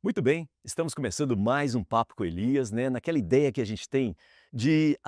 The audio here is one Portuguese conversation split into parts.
Muito bem, estamos começando mais um Papo com Elias, né? Naquela ideia que a gente tem de,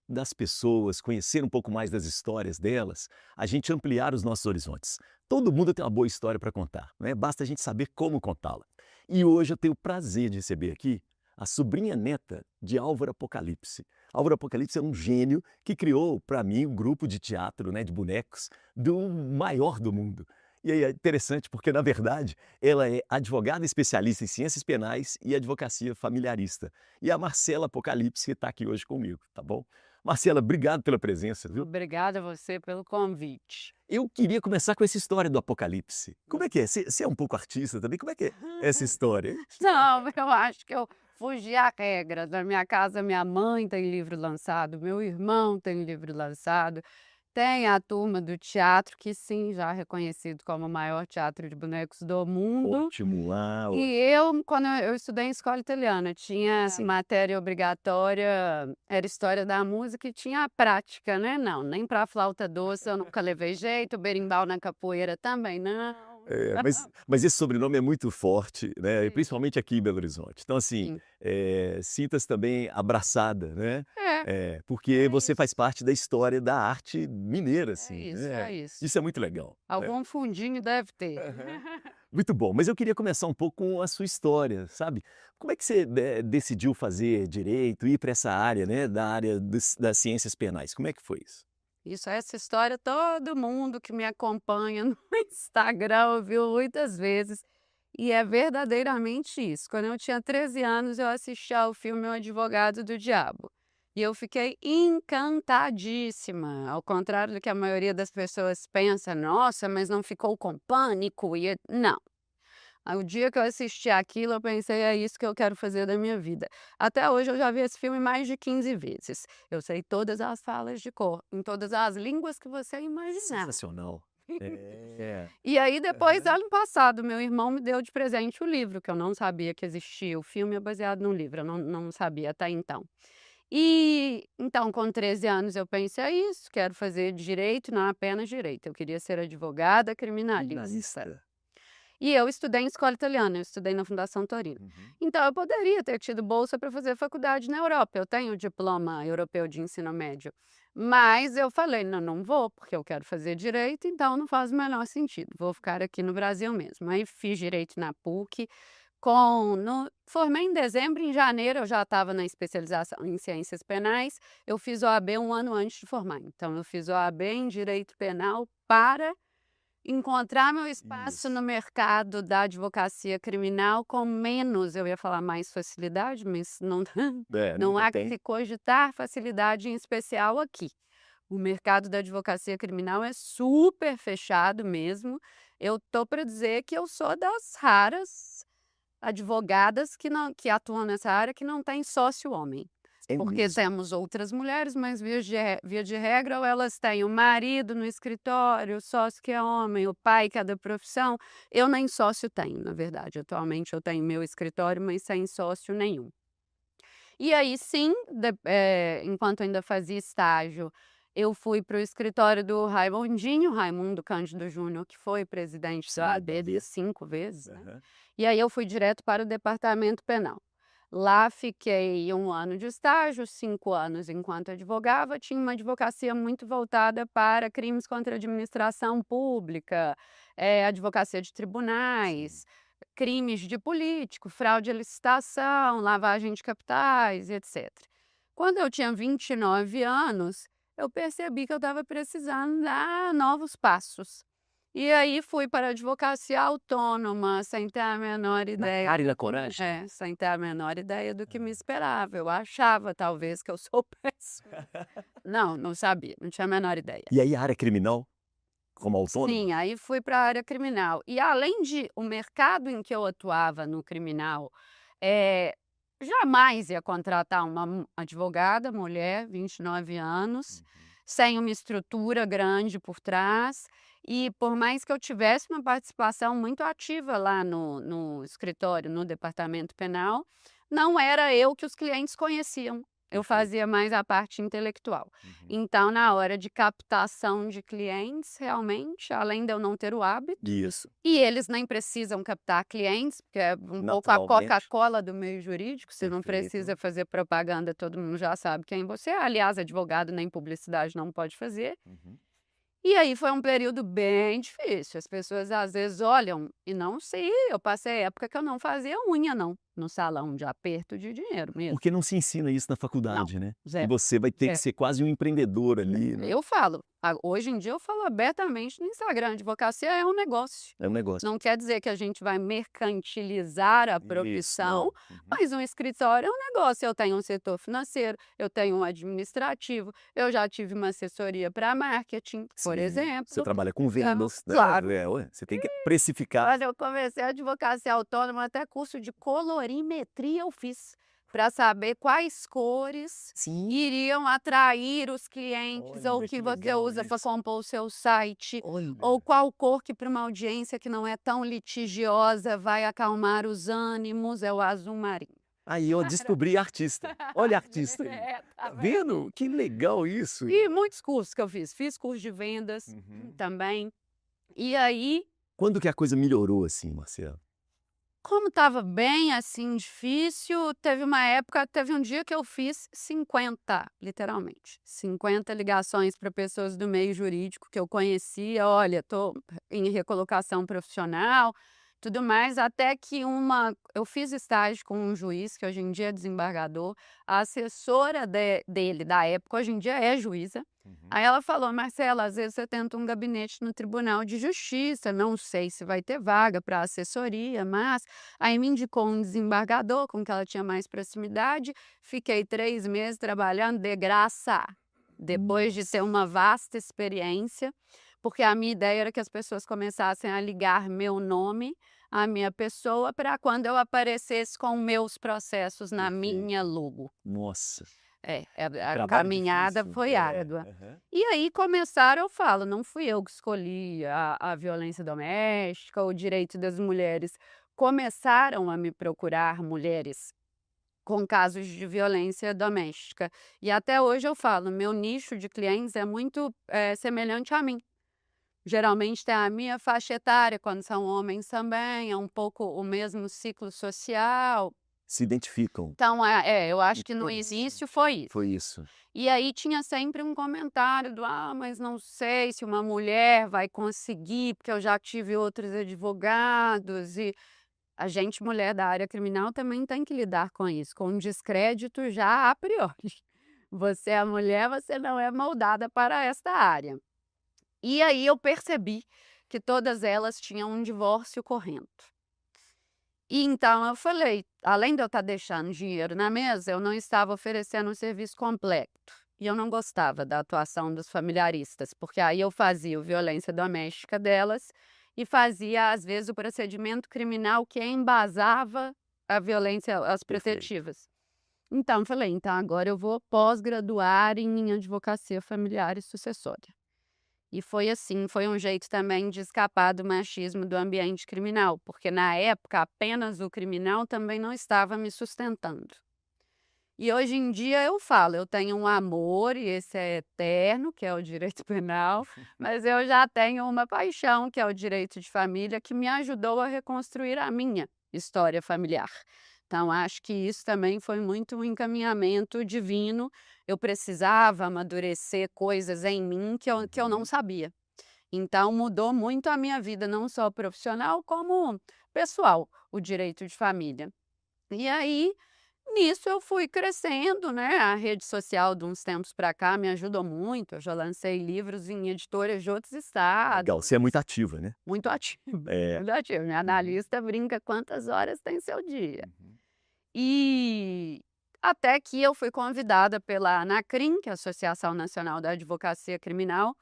das pessoas, conhecer um pouco mais das histórias delas, a gente ampliar os nossos horizontes. Todo mundo tem uma boa história para contar, né? Basta a gente saber como contá-la. E hoje eu tenho o prazer de receber aqui a sobrinha neta de Álvaro Apocalipse. Álvaro Apocalipse é um gênio que criou, para mim, um grupo de teatro, né, de bonecos, do maior do mundo. E aí é interessante porque, na verdade, ela é advogada especialista em ciências penais e advocacia familiarista. E a Marcela Apocalipse está aqui hoje comigo, tá bom? Marcela, obrigado pela presença, viu? Obrigada a você pelo convite. Eu queria começar com essa história do Apocalipse. Como é que é? Você é um pouco artista também? Como é que é essa história? Não, eu acho que eu fugi à regra. Na minha casa, minha mãe tem livro lançado, meu irmão tem livro lançado, tem a turma do teatro, que sim, já é reconhecido como o maior teatro de bonecos do mundo. Ótimo, lá, E quando eu estudei em escola italiana, tinha essa matéria obrigatória, era história da música e tinha a prática, né, não, nem pra flauta doce eu nunca levei jeito, berimbau na capoeira também não. mas esse sobrenome é muito forte, né, e Sim, principalmente aqui em Belo Horizonte. Então, assim, sim. sinta-se também abraçada, né, É, porque é você faz isso, parte da história da arte mineira, é assim, isso, né. é isso. Isso é muito legal, né. Algum fundinho deve ter. Aham. Muito bom, mas eu queria começar um pouco com a sua história, sabe. Como é que você, decidiu fazer direito, ir para essa área, né, da área das ciências penais? Como é que foi isso? Isso, essa história todo mundo que me acompanha no Instagram ouviu muitas vezes, e é verdadeiramente isso. Quando eu tinha 13 anos, eu assisti ao filme O Advogado do Diabo, e eu fiquei encantadíssima, ao contrário do que a maioria das pessoas pensa: "Nossa, mas não ficou com pânico?" Não. Aí o dia que eu assisti aquilo, eu pensei: "É isso que eu quero fazer da minha vida". Até hoje eu já vi esse filme mais de 15 vezes. Eu sei todas as falas de cor, em todas as línguas que você imaginar. Sensacional. É. E aí depois, Aham. ano passado, meu irmão me deu de presente o livro, que eu não sabia que existia. O filme é baseado num livro, eu não sabia até então. E, então, com 13 anos eu pensei: "É isso, quero fazer direito, não apenas direito, eu queria ser advogada criminalista". Criminalista. E eu estudei em escola italiana, eu estudei na Fundação Torino. Uhum. Então eu poderia ter tido bolsa para fazer faculdade na Europa, eu tenho o diploma europeu de ensino médio, mas eu falei: "Não, não vou, porque eu quero fazer direito, então não faz o menor sentido, vou ficar aqui no Brasil mesmo". Aí fiz direito na PUC, formei em dezembro, em janeiro eu já estava na especialização em ciências penais, eu fiz OAB um ano antes de formar, então eu fiz OAB em direito penal para encontrar meu espaço Isso. no mercado da advocacia criminal com menos, eu ia falar mais facilidade, mas não É, não nunca há que tem. se cogitar facilidade em especial aqui. O mercado da advocacia criminal é super fechado mesmo. Eu tô para dizer que eu sou das raras advogadas que atuam nessa área que não tem sócio homem. É Porque mesmo. temos outras mulheres, mas via de regra, ou elas têm o marido no escritório, o sócio que é homem, o pai que é da profissão. Eu nem sócio tenho, na verdade. Atualmente eu tenho meu escritório, mas sem sócio nenhum. E aí sim, enquanto eu ainda fazia estágio, eu fui para o escritório do Raimundinho, Raimundo Cândido Júnior, que foi presidente da Sim. OAB 5 vezes, né. Aham. E aí eu fui direto para o departamento penal. Lá fiquei um ano de estágio, 5 anos enquanto advogava, tinha uma advocacia muito voltada para crimes contra a administração pública, advocacia de Sim. tribunais, crimes de político, fraude à licitação, lavagem de capitais e etcétera. Quando eu tinha 29 anos, eu percebi que eu estava precisando dar novos passos. E aí fui para a advocacia autônoma, sem ter a menor Na ideia cara e na coragem? sem ter a menor ideia do que me Ah. esperava. Eu achava talvez que eu soubesse, mas não sabia, não tinha a menor ideia. E aí a área criminal, como Sim, autônoma? aí fui para a área criminal. E além de o mercado em que eu atuava no criminal, eh, jamais ia contratar uma advogada mulher, 29 anos, Uhum. sem uma estrutura grande por trás, e por mais que eu tivesse uma participação muito ativa lá no escritório, no departamento penal, não era eu que os clientes conheciam. eu Perfeito. fazia mais a parte intelectual. Uhum. Então, na hora de captação de clientes, realmente, além de eu não ter o hábito, Isso, e eles nem precisam captar clientes, porque é um pouco a naturalmente. Coca-Cola do meio jurídico, você não Perfeito. precisa fazer propaganda, todo mundo já sabe quem você é. Aliás, advogado nem publicidade não pode fazer. Uhum. E aí foi um período bem difícil. As pessoas às vezes olham e não sei, eu passei época que eu não fazia unha não, no salão de aperto de dinheiro mesmo. Porque não se ensina isso na Não, faculdade, né. E zero. você vai ter que É. ser quase um empreendedor ali, né. Eu falo, hoje em dia eu falo abertamente no Instagram, advocacia é um negócio. É um negócio. Não quer dizer que a gente vai mercantilizar a Isso, profissão, não. Uhum. mas um escritório é um negócio. Eu tenho um setor financeiro, eu tenho um administrativo, eu já tive uma assessoria para marketing, por Sim, você exemplo. trabalha com Então, vendas, né. claro. Ué, você tem que precificar. Quando eu comecei a advocacia autônoma, até curso de colorimetria eu fiz, para saber quais cores Sim. iriam atrair os clientes, ou Olha, que que você legal usa para isso. compor o seu site, ou Olha. qual cor que para uma audiência que não é tão litigiosa vai acalmar os ânimos, é o azul marinho. Aí, ó, descobri artista. Olha artista aí. É, tá Tá vendo? vendo? Que legal isso. E muitos cursos que eu fiz curso de vendas Uhum. também. E aí, Quando que a coisa melhorou assim, Marcelo? como estava bem, assim, difícil, teve um dia que eu fiz 50, literalmente, 50 ligações para pessoas do meio jurídico que eu conhecia: "Olha, tô em recolocação profissional", tudo mais, até que eu fiz estágio com um juiz, que hoje em dia é desembargador, a assessora dele da época, hoje em dia é juíza. Uhum. Aí ela falou: "Marcela, às vezes você tenta um gabinete no Tribunal de Justiça, não sei se vai ter vaga para assessoria, mas". Aí me indicou um desembargador com que ela tinha mais proximidade, fiquei 3 meses trabalhando de graça, depois de ter Nossa. uma vasta experiência, porque a minha ideia era que as pessoas começassem a ligar meu nome à minha pessoa, para quando eu aparecesse com meus processos na minha Perfeito. logo. Nossa, A trabalho caminhada difícil. foi É. árdua. Aham. E aí começaram, eu falo, não fui eu que escolhi a violência doméstica, o direito das mulheres. Começaram a me procurar mulheres com casos de violência doméstica. E até hoje eu falo, meu nicho de clientes é muito, semelhante a mim. Geralmente tem a minha faixa etária, quando são homens também, é um pouco o mesmo ciclo social. Se identificam. Então, eu acho que no Interessante. início foi isso. Foi isso. E aí tinha sempre um comentário do: "Ah, mas não sei se uma mulher vai conseguir, porque eu já tive outros advogados", e a gente mulher da área criminal também tem que lidar com isso, com um descrédito já a priori. Você é mulher, você não é moldada para esta área. E aí eu percebi que todas elas tinham um divórcio correndo. E então eu falei, além de eu estar deixando dinheiro na mesa, eu não estava oferecendo um serviço completo. E eu não gostava da atuação dos familiaristas, porque aí eu fazia o violência doméstica delas e fazia, às vezes, o procedimento criminal que embasava a violência, as Perfeito. protetivas. Então, eu falei, então agora eu vou pós-graduar em advocacia familiar e sucessória. E foi assim, foi um jeito também de escapar do machismo do ambiente criminal, porque na época apenas o criminal também não estava me sustentando. E hoje em dia eu falo, eu tenho um amor e esse é eterno, que é o direito penal, mas eu já tenho uma paixão, que é o direito de família, que me ajudou a reconstruir a minha história familiar. Então acho que isso também foi muito um encaminhamento divino. Eu precisava amadurecer coisas em mim que eu não Uhum. sabia. Então mudou muito a minha vida, não só profissional, como pessoal, o direito de família. E aí, nisso eu fui crescendo, né, a rede social de uns tempos para cá me ajudou muito, eu já lancei livros em editoras de outros Legal, estados, você é muito ativa, né? muito ativa, É. muito ativa. Minha Uhum. analista brinca quantas horas tem seu dia. Uhum. E até que eu fui convidada pela ANACRIM, que é a Associação Nacional da Advocacia Criminal,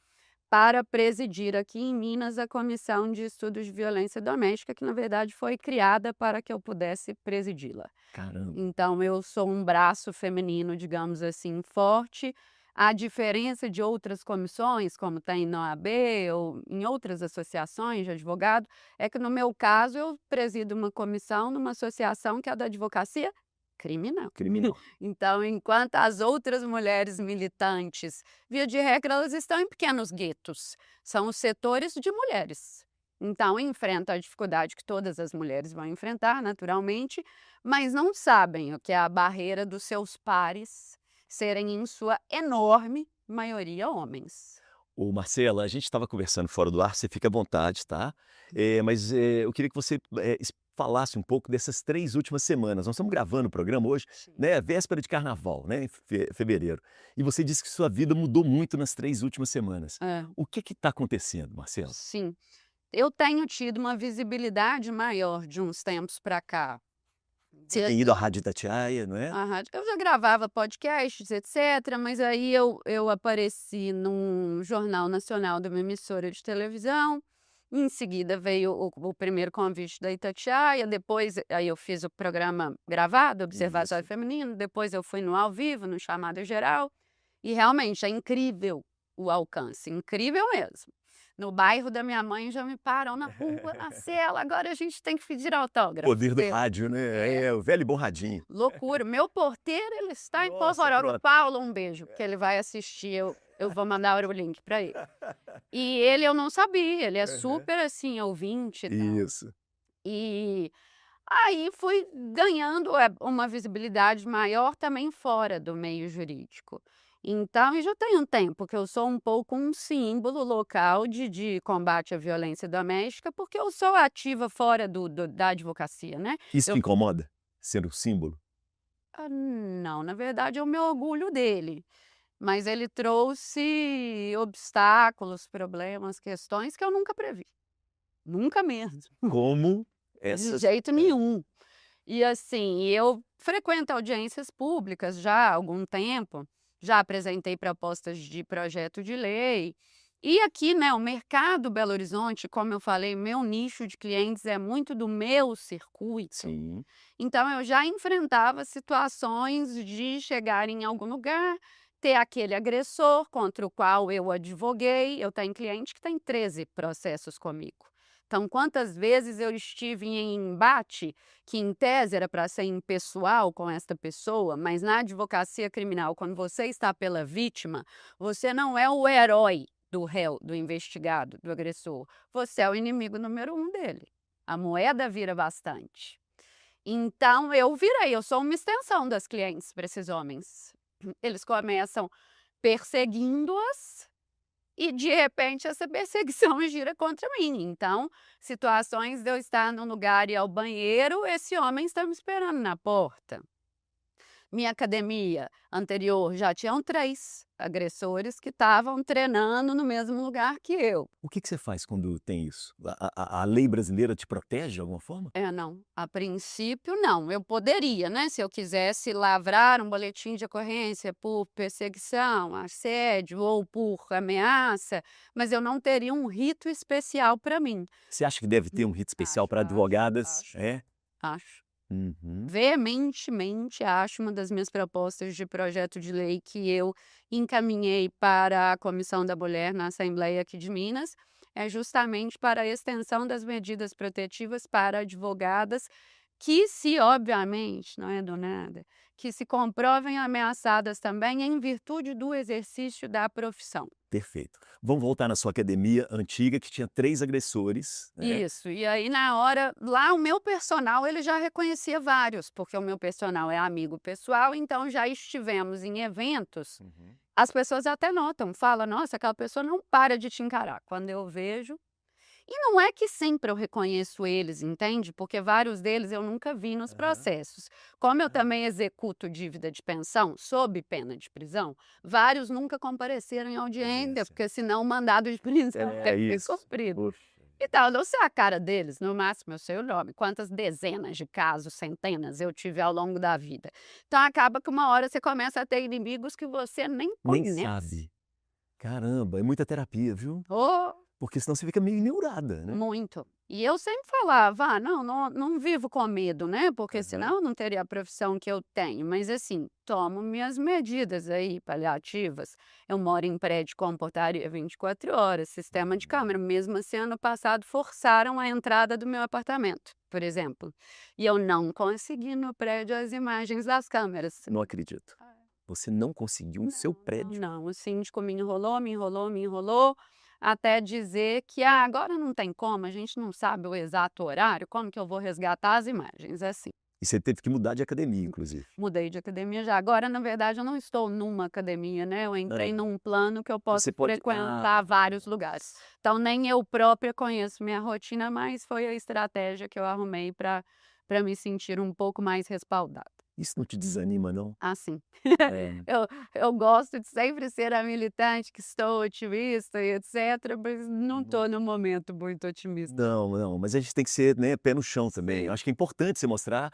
para presidir aqui em Minas a Comissão de Estudos de Violência Doméstica, que na verdade foi criada para que eu pudesse presidi-la. Caramba. Então eu sou um braço feminino, digamos assim, forte. A diferença de outras comissões, como tem na OAB ou em outras associações de advogado, é que no meu caso eu presido uma comissão numa associação que é da advocacia criminal. Criminal. Então, enquanto as outras mulheres militantes, via de regra, elas estão em pequenos guetos, são os setores de mulheres. Então, enfrentam a dificuldade que todas as mulheres vão enfrentar, naturalmente, mas não sabem o que é a barreira dos seus pares serem, em sua enorme maioria, homens. Ô Marcela, a gente estava conversando fora do ar, você fica à vontade, tá? Mas eu queria que você falasse um pouco dessas 3 últimas semanas. Nós estamos gravando o programa hoje, Sim. né, véspera de carnaval, né, em fevereiro. E você disse que sua vida mudou muito nas 3 últimas semanas. É, O que está acontecendo, Marcela? sim. Eu tenho tido uma visibilidade maior de uns tempos para cá. Você tem ido à Rádio Itatiaia, não é? A rádio eu já gravava podcasts, etcétera, mas aí eu apareci num jornal nacional de uma emissora de televisão, em seguida veio o primeiro convite da Itatiaia, depois aí eu fiz o programa gravado, Observatório Isso. Feminino, depois eu fui no ao vivo, no Chamada Geral, e realmente é incrível o alcance, incrível mesmo. No bairro da minha mãe já me param na rua: "Marcela, agora a gente tem que pedir autógrafo". Poder do rádio, né? É. O velho e bom radinho. Loucura. Meu porteiro, ele está em Nossa, Mossoró. pronto. Paulo, um beijo, porque ele vai assistir, eu vou mandar o link para ele. E ele eu não sabia, ele é Aham. super, assim, ouvinte e tal. Isso. E aí fui ganhando, uma visibilidade maior também fora do meio jurídico. Então e já tem um tempo que eu sou um pouco um símbolo local de combate à violência doméstica, porque eu sou ativa fora da advocacia, né. Isso te Eu incomoda? Ser um símbolo? não, na verdade eu me orgulho dele, mas ele trouxe obstáculos, problemas, questões que eu nunca previ, nunca mesmo, Como de essas jeito nenhum. E assim, eu frequento audiências públicas já há algum tempo, já apresentei propostas de projeto de lei, e aqui, né, o mercado Belo Horizonte, como eu falei, meu nicho de clientes é muito do meu circuito. sim. Então eu já enfrentava situações de chegar em algum lugar, ter aquele agressor contra o qual eu advoguei. Eu tenho cliente que tem 13 processos comigo. Então, quantas vezes eu estive em embate, que em tese era para ser impessoal com esta pessoa, mas na advocacia criminal, quando você está pela vítima, você não é o herói do réu, do investigado, do agressor. Você é o inimigo número 1 dele. A moeda vira bastante. Então eu sou uma extensão das clientes para esses homens. Eles começam perseguindo-as e, de repente, essa perseguição gira contra mim. Então, situações de eu estar num lugar e ir ao banheiro, esse homem está me esperando na porta. Minha academia anterior já tinham 3 agressores que estavam treinando no mesmo lugar que eu. O que você faz quando tem isso? A lei brasileira te protege de alguma forma? Não. A princípio, não. Eu poderia, né, se eu quisesse lavrar um boletim de ocorrência por perseguição, assédio ou por ameaça, mas eu não teria um rito especial para mim. Você acha que deve ter um rito especial Acho, para acho, advogadas? acho, É? acho. Uhum. Veementemente acho, uma das minhas propostas de projeto de lei que eu encaminhei para a Comissão da Mulher na Assembleia aqui de Minas, é justamente para a extensão das medidas protetivas para advogadas que, se obviamente, não é do nada, que se comprovem ameaçadas também em virtude do exercício da profissão. Perfeito. Vamos voltar na sua academia antiga que tinha 3 agressores, né? Isso, e aí na hora lá o meu personal ele já reconhecia vários, porque o meu personal é amigo pessoal, então já estivemos em eventos, Uhum. as pessoas até notam, fala: "Nossa, aquela pessoa não para de te encarar", quando eu vejo e não é que sempre eu reconheço eles, entende, porque vários deles eu nunca vi nos Aham. processos. Como eu Ah, também executo dívida de pensão sob pena de prisão, vários nunca compareceram em audiência, audiência. porque senão o mandado de prisão É deve ser isso. cumprido. Poxa. Então, eu não sei a cara deles, no máximo eu sei o nome, quantas dezenas de casos, centenas eu tive ao longo da vida. Então acaba que uma hora você começa a ter inimigos que você nem Nem conhece. sabe. Caramba, é muita terapia, viu? Oh, Porque senão você fica meio neurada, né? muito. E eu sempre falava: "Ah, não vivo com medo, né, porque Aham. senão eu não teria a profissão que eu tenho, mas assim, tomo minhas medidas aí paliativas". Eu moro em prédio com portaria 24 horas, sistema de Uhum. câmera, mesmo assim ano passado forçaram a entrada do meu apartamento, por exemplo, e eu não consegui no prédio as imagens das câmeras. Não acredito. Você não conseguiu no seu Não, não, prédio? não, o síndico me enrolou, me enrolou, me enrolou, até dizer que: "Ah, agora não tem como, a gente não sabe o exato horário, como que eu vou resgatar as imagens?". Assim, E você teve que mudar de academia, inclusive. mudei de academia já. Agora, na verdade, eu não estou numa academia, né, eu entrei Hã. num plano que eu Você posso pode frequentar vários lugares. Então nem eu própria conheço minha rotina, mas foi a estratégia que eu arrumei para me sentir um pouco mais respaldada. isso não te desanima não? Assim. É. Eu eu gosto de sempre ser a militante que estou otimista e etcétera, mas não Não. estou no momento muito otimista. Não, não, mas a gente tem que ser, né, pé no chão também. Eu Sim, acho que é importante você mostrar,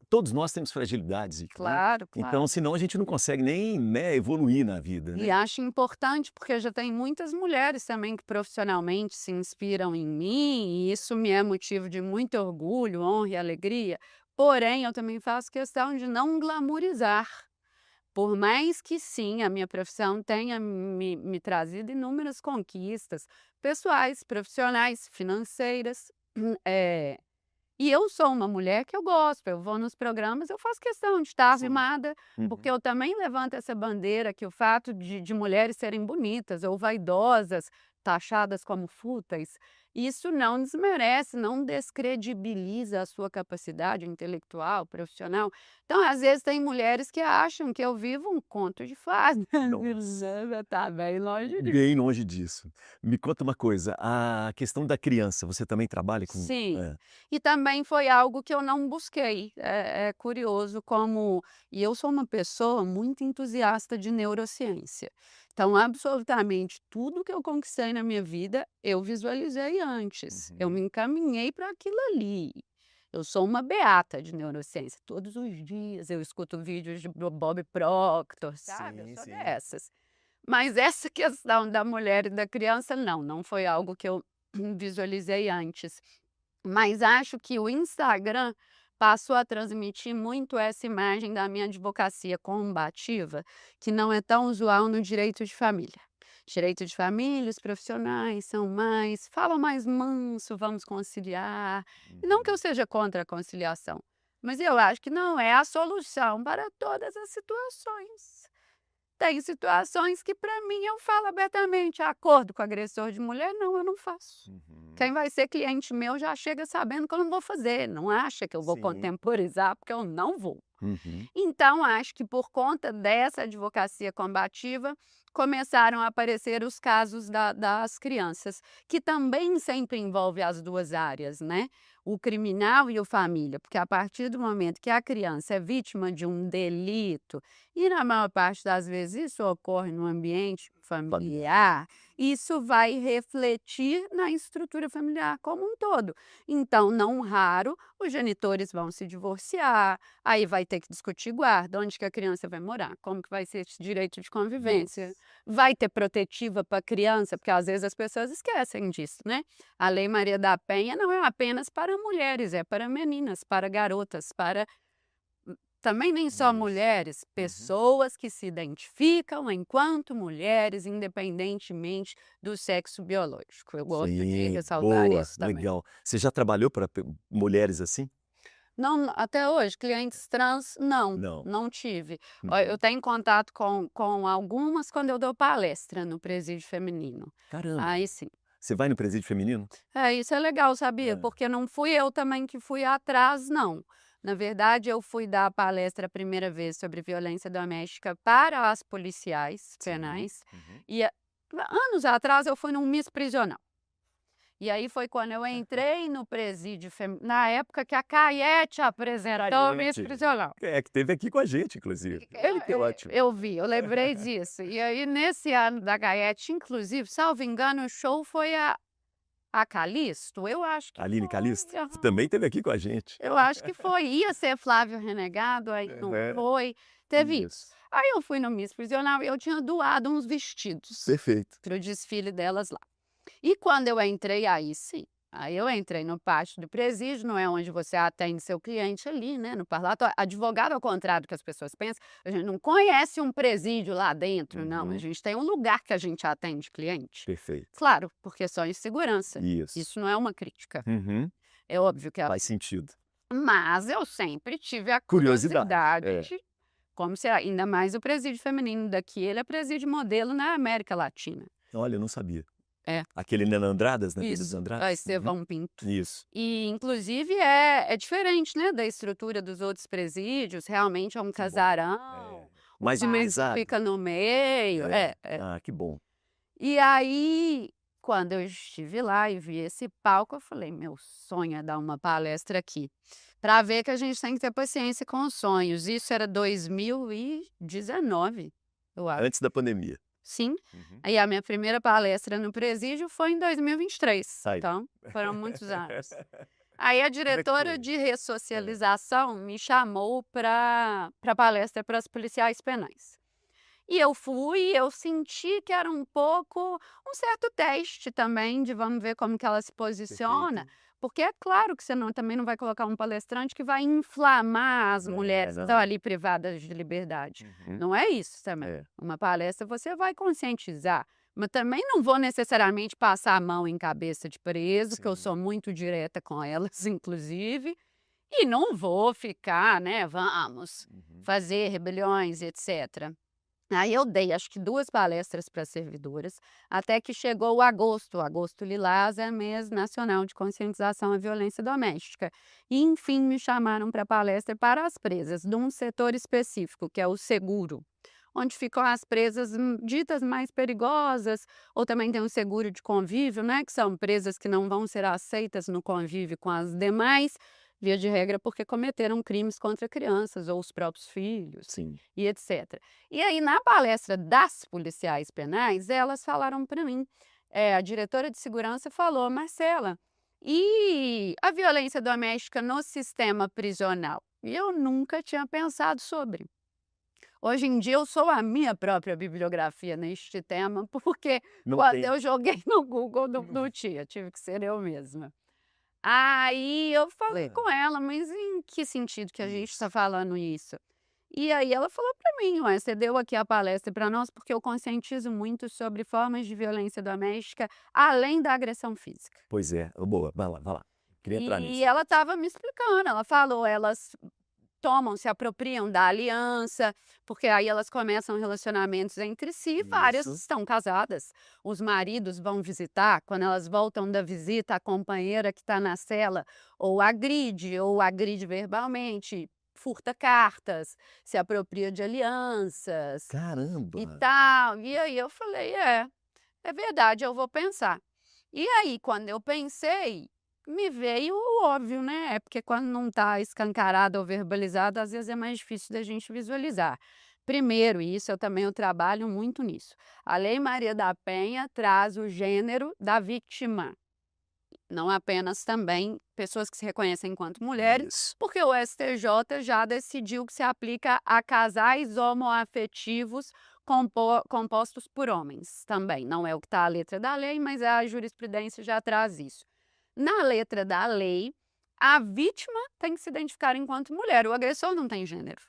todos nós temos fragilidades, né, claro, então claro. senão a gente não consegue nem, né, evoluir na vida, E né. acho importante, porque já tem muitas mulheres também que profissionalmente se inspiram em mim, e isso me é motivo de muito orgulho, honra e alegria, porém eu também faço questão de não glamorizar. Por mais que sim, a minha profissão tenha me trazido inúmeras conquistas pessoais, profissionais, financeiras, eh, e eu sou uma mulher que eu gosto, eu vou nos programas, eu faço questão de estar Sim. arrumada, porque Uhum. eu também levanto essa bandeira que o fato de mulheres serem bonitas ou vaidosas, taxadas como fúteis, isso não desmerece, não descredibiliza a sua capacidade intelectual, profissional. Então, às vezes, tem mulheres que acham que eu vivo um conto de fadas, Nossa. tá bem longe disso. Bem longe disso. Me conta uma coisa, a questão da criança, você também trabalha com Sim, e também foi algo que eu não busquei. É curioso como e eu sou uma pessoa muito entusiasta de neurociência. Então, absolutamente tudo que eu conquistei na minha vida, eu visualizei antes. Eu me Uhum. encaminhei para aquilo ali. Eu sou uma beata de neurociência. Todos os dias eu escuto vídeos de Bob Proctor, sabe, eu Sim, sou sim. dessas. Mas essa questão da mulher e da criança não, não foi algo que eu visualizei antes. Mas acho que o Instagram passou a transmitir muito essa imagem da minha advocacia combativa, que não é tão usual no direito de família. Direito de família, os profissionais são mais falam mais manso, vamos conciliar. E não que eu Uhum. seja contra a conciliação, mas eu acho que não é a solução para todas as situações. Tem situações que para mim eu falo abertamente: "Acordo com agressor de mulher? Não, eu não faço". Uhum. Quem vai ser cliente meu já chega sabendo que eu não vou fazer, não acha que eu vou Sim. contemporizar, porque eu não vou. Uhum. Então, acho que por conta dessa advocacia combativa, começaram a aparecer os casos das crianças, que também sempre envolve as 2 áreas, né, o criminal e o família, porque a partir do momento que a criança é vítima de um delito, e na maior parte das vezes isso ocorre no ambiente Familiar. familiar, isso vai refletir na estrutura familiar como um todo. Então, não raro, os genitores vão se divorciar. Aí vai ter que discutir guarda, onde que a criança vai morar, como que vai ser esse direito de convivência, Nossa. vai ter protetiva para a criança, porque às vezes as pessoas esquecem disso, né. A Lei Maria da Penha não é apenas para mulheres, é para meninas, para garotas, para também nem só Isso. mulheres, Uhum. pessoas que se identificam enquanto mulheres, independentemente do sexo biológico. Eu gosto de Sim, ressaltar boa, isso também. legal. Você já trabalhou para mulheres assim? Não, até hoje, clientes trans, não, Não. não tive. Ó, eu Uhum. tenho contato com algumas quando eu dou palestra no presídio feminino. Caramba, Aí sim. você vai no presídio feminino? É, isso é legal, sabia? Hã. Porque não fui eu também que fui atrás, não. Na verdade, eu fui dar a palestra a primeira vez sobre violência doméstica para as policiais Sim. penais, Uhum. e anos atrás eu fui num Miss Prisional. E aí foi quando eu entrei no presídio na época que a Caiete apresentou o Miss Cariete. Prisional. É, que esteve aqui com a gente inclusive. Olha que ótimo. Eu vi, eu lembrei disso. E aí nesse ano da Caiete, inclusive, salvo engano, o show foi a Calisto? Eu acho que Aline foi, Calixto, você aham. também esteve aqui com a gente. Eu acho que foi. Ia ser Flávio Renegado, aí não Aham. foi. Teve isso. Isso, Aí eu fui no Miss Prisional e eu tinha doado uns vestidos perfeito. para o desfile delas lá. E quando eu entrei, aí sim. Aí eu entrei no pátio do presídio, não é onde você atende seu cliente ali, né, no parlatório. Advogado, ao contrário do que as pessoas pensam, a gente não conhece um presídio lá dentro, não, a Uhum. gente tem um lugar que a gente atende cliente. Perfeito. Claro, por questões de segurança, Isso. isso não é uma crítica, Uhum. é óbvio que Faz sentido. mas eu sempre tive a Curiosidade. curiosidade de como será, ainda mais o presídio feminino daqui, ele é presídio modelo na América Latina. Olha, eu não sabia. É. Aquele na Andradas, na Vila dos Isso, Andradas? Estevão Pinto. Isso. E inclusive é diferente, né, da estrutura dos outros presídios, realmente é um Que bom. casarão, o Mais quarto amenizado. fica no meio, Ah, que bom. E aí, quando eu estive lá e vi esse palco, eu falei: "Meu sonho é dar uma palestra aqui", para ver que a gente tem que ter paciência com os sonhos. Isso era 2019, eu acho. Antes da pandemia. Sim. Uhum. Aí a minha primeira palestra no presídio foi em 2023, Tá aí. então foram muitos anos. Aí a é que diretora foi? de ressocialização me chamou para palestra para os policiais penais. E eu fui e eu senti que era um pouco um certo teste também de vamos ver como que ela se posiciona, Perfeito. porque é claro que você também não vai colocar um palestrante que vai inflamar as mulheres que estão não. ali privadas de liberdade. Uhum. Não é isso também. É. Uma palestra você vai conscientizar, mas também não vou necessariamente passar a mão em cabeça de preso, que eu Sim. sou muito direta com elas, inclusive, e não vou ficar, né, vamos Uhum. fazer rebeliões, etc. Aí eu dei acho que 2 palestras para servidoras, até que chegou o agosto lilás é mês nacional de conscientização à violência doméstica. E enfim me chamaram para palestra para as presas de um setor específico, que é o seguro, onde ficam as presas, ditas mais perigosas, ou também tem o seguro de convívio, né, que são presas que não vão ser aceitas no convívio com as demais, via de regra porque cometeram crimes contra crianças ou os próprios filhos Sim. e etc. E aí, na palestra das policiais penais, elas falaram para mim, a diretora de segurança falou: "Marcela, e a violência doméstica no sistema prisional?" E eu nunca tinha pensado sobre. Hoje em dia eu sou a minha própria bibliografia neste tema, porque Não quando tem. eu joguei no Google não tinha, tive que ser eu mesma. Aí eu falei Hã. com ela: "Mas em que sentido que a gente Isso. está falando isso?" E aí ela falou para mim: "Ué, você deu aqui a palestra para nós, porque eu conscientizo muito sobre formas de violência doméstica, além da agressão física". Pois é. Boa, vai lá, vai lá. Queria entrar E nisso. ela estava me explicando, ela falou: "Elas tomam, se apropriam da aliança, porque aí elas começam relacionamentos entre si, várias Isso. estão casadas. Os maridos vão visitar, quando elas voltam da visita, a companheira que está na cela ou agride verbalmente, furta cartas, se apropria de alianças e Caramba! tal. E aí eu falei: é verdade, eu vou pensar. E aí, quando eu pensei, me veio o óbvio, né, porque quando não está escancarado ou verbalizado, às vezes é mais difícil da gente visualizar. Primeiro, e isso eu trabalho muito nisso, a Lei Maria da Penha traz o gênero da vítima, não apenas também pessoas que se reconhecem enquanto mulheres, Isso. porque o STJ já decidiu que se aplica a casais homoafetivos compostos por homens também. Não é o que está a letra da lei, mas a jurisprudência já traz isso. Na letra da lei, a vítima tem que se identificar enquanto mulher, o agressor não tem gênero.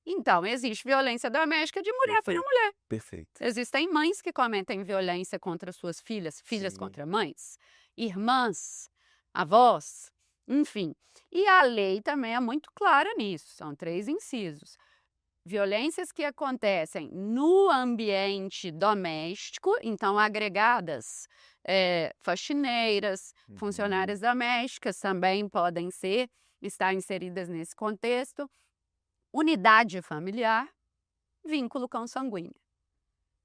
Então, existe violência doméstica de mulher para Perfeito. mulher. Perfeito. Existem mães que cometem violência contra suas filhas, filhas Sim. contra mães, irmãs, avós, enfim. E a lei também é muito clara nisso, são 3 incisos. Violências que acontecem no ambiente doméstico, então agregadas, faxineiras, Uhum. funcionárias domésticas também podem estar inseridas nesse contexto, unidade familiar, vínculo consanguíneo.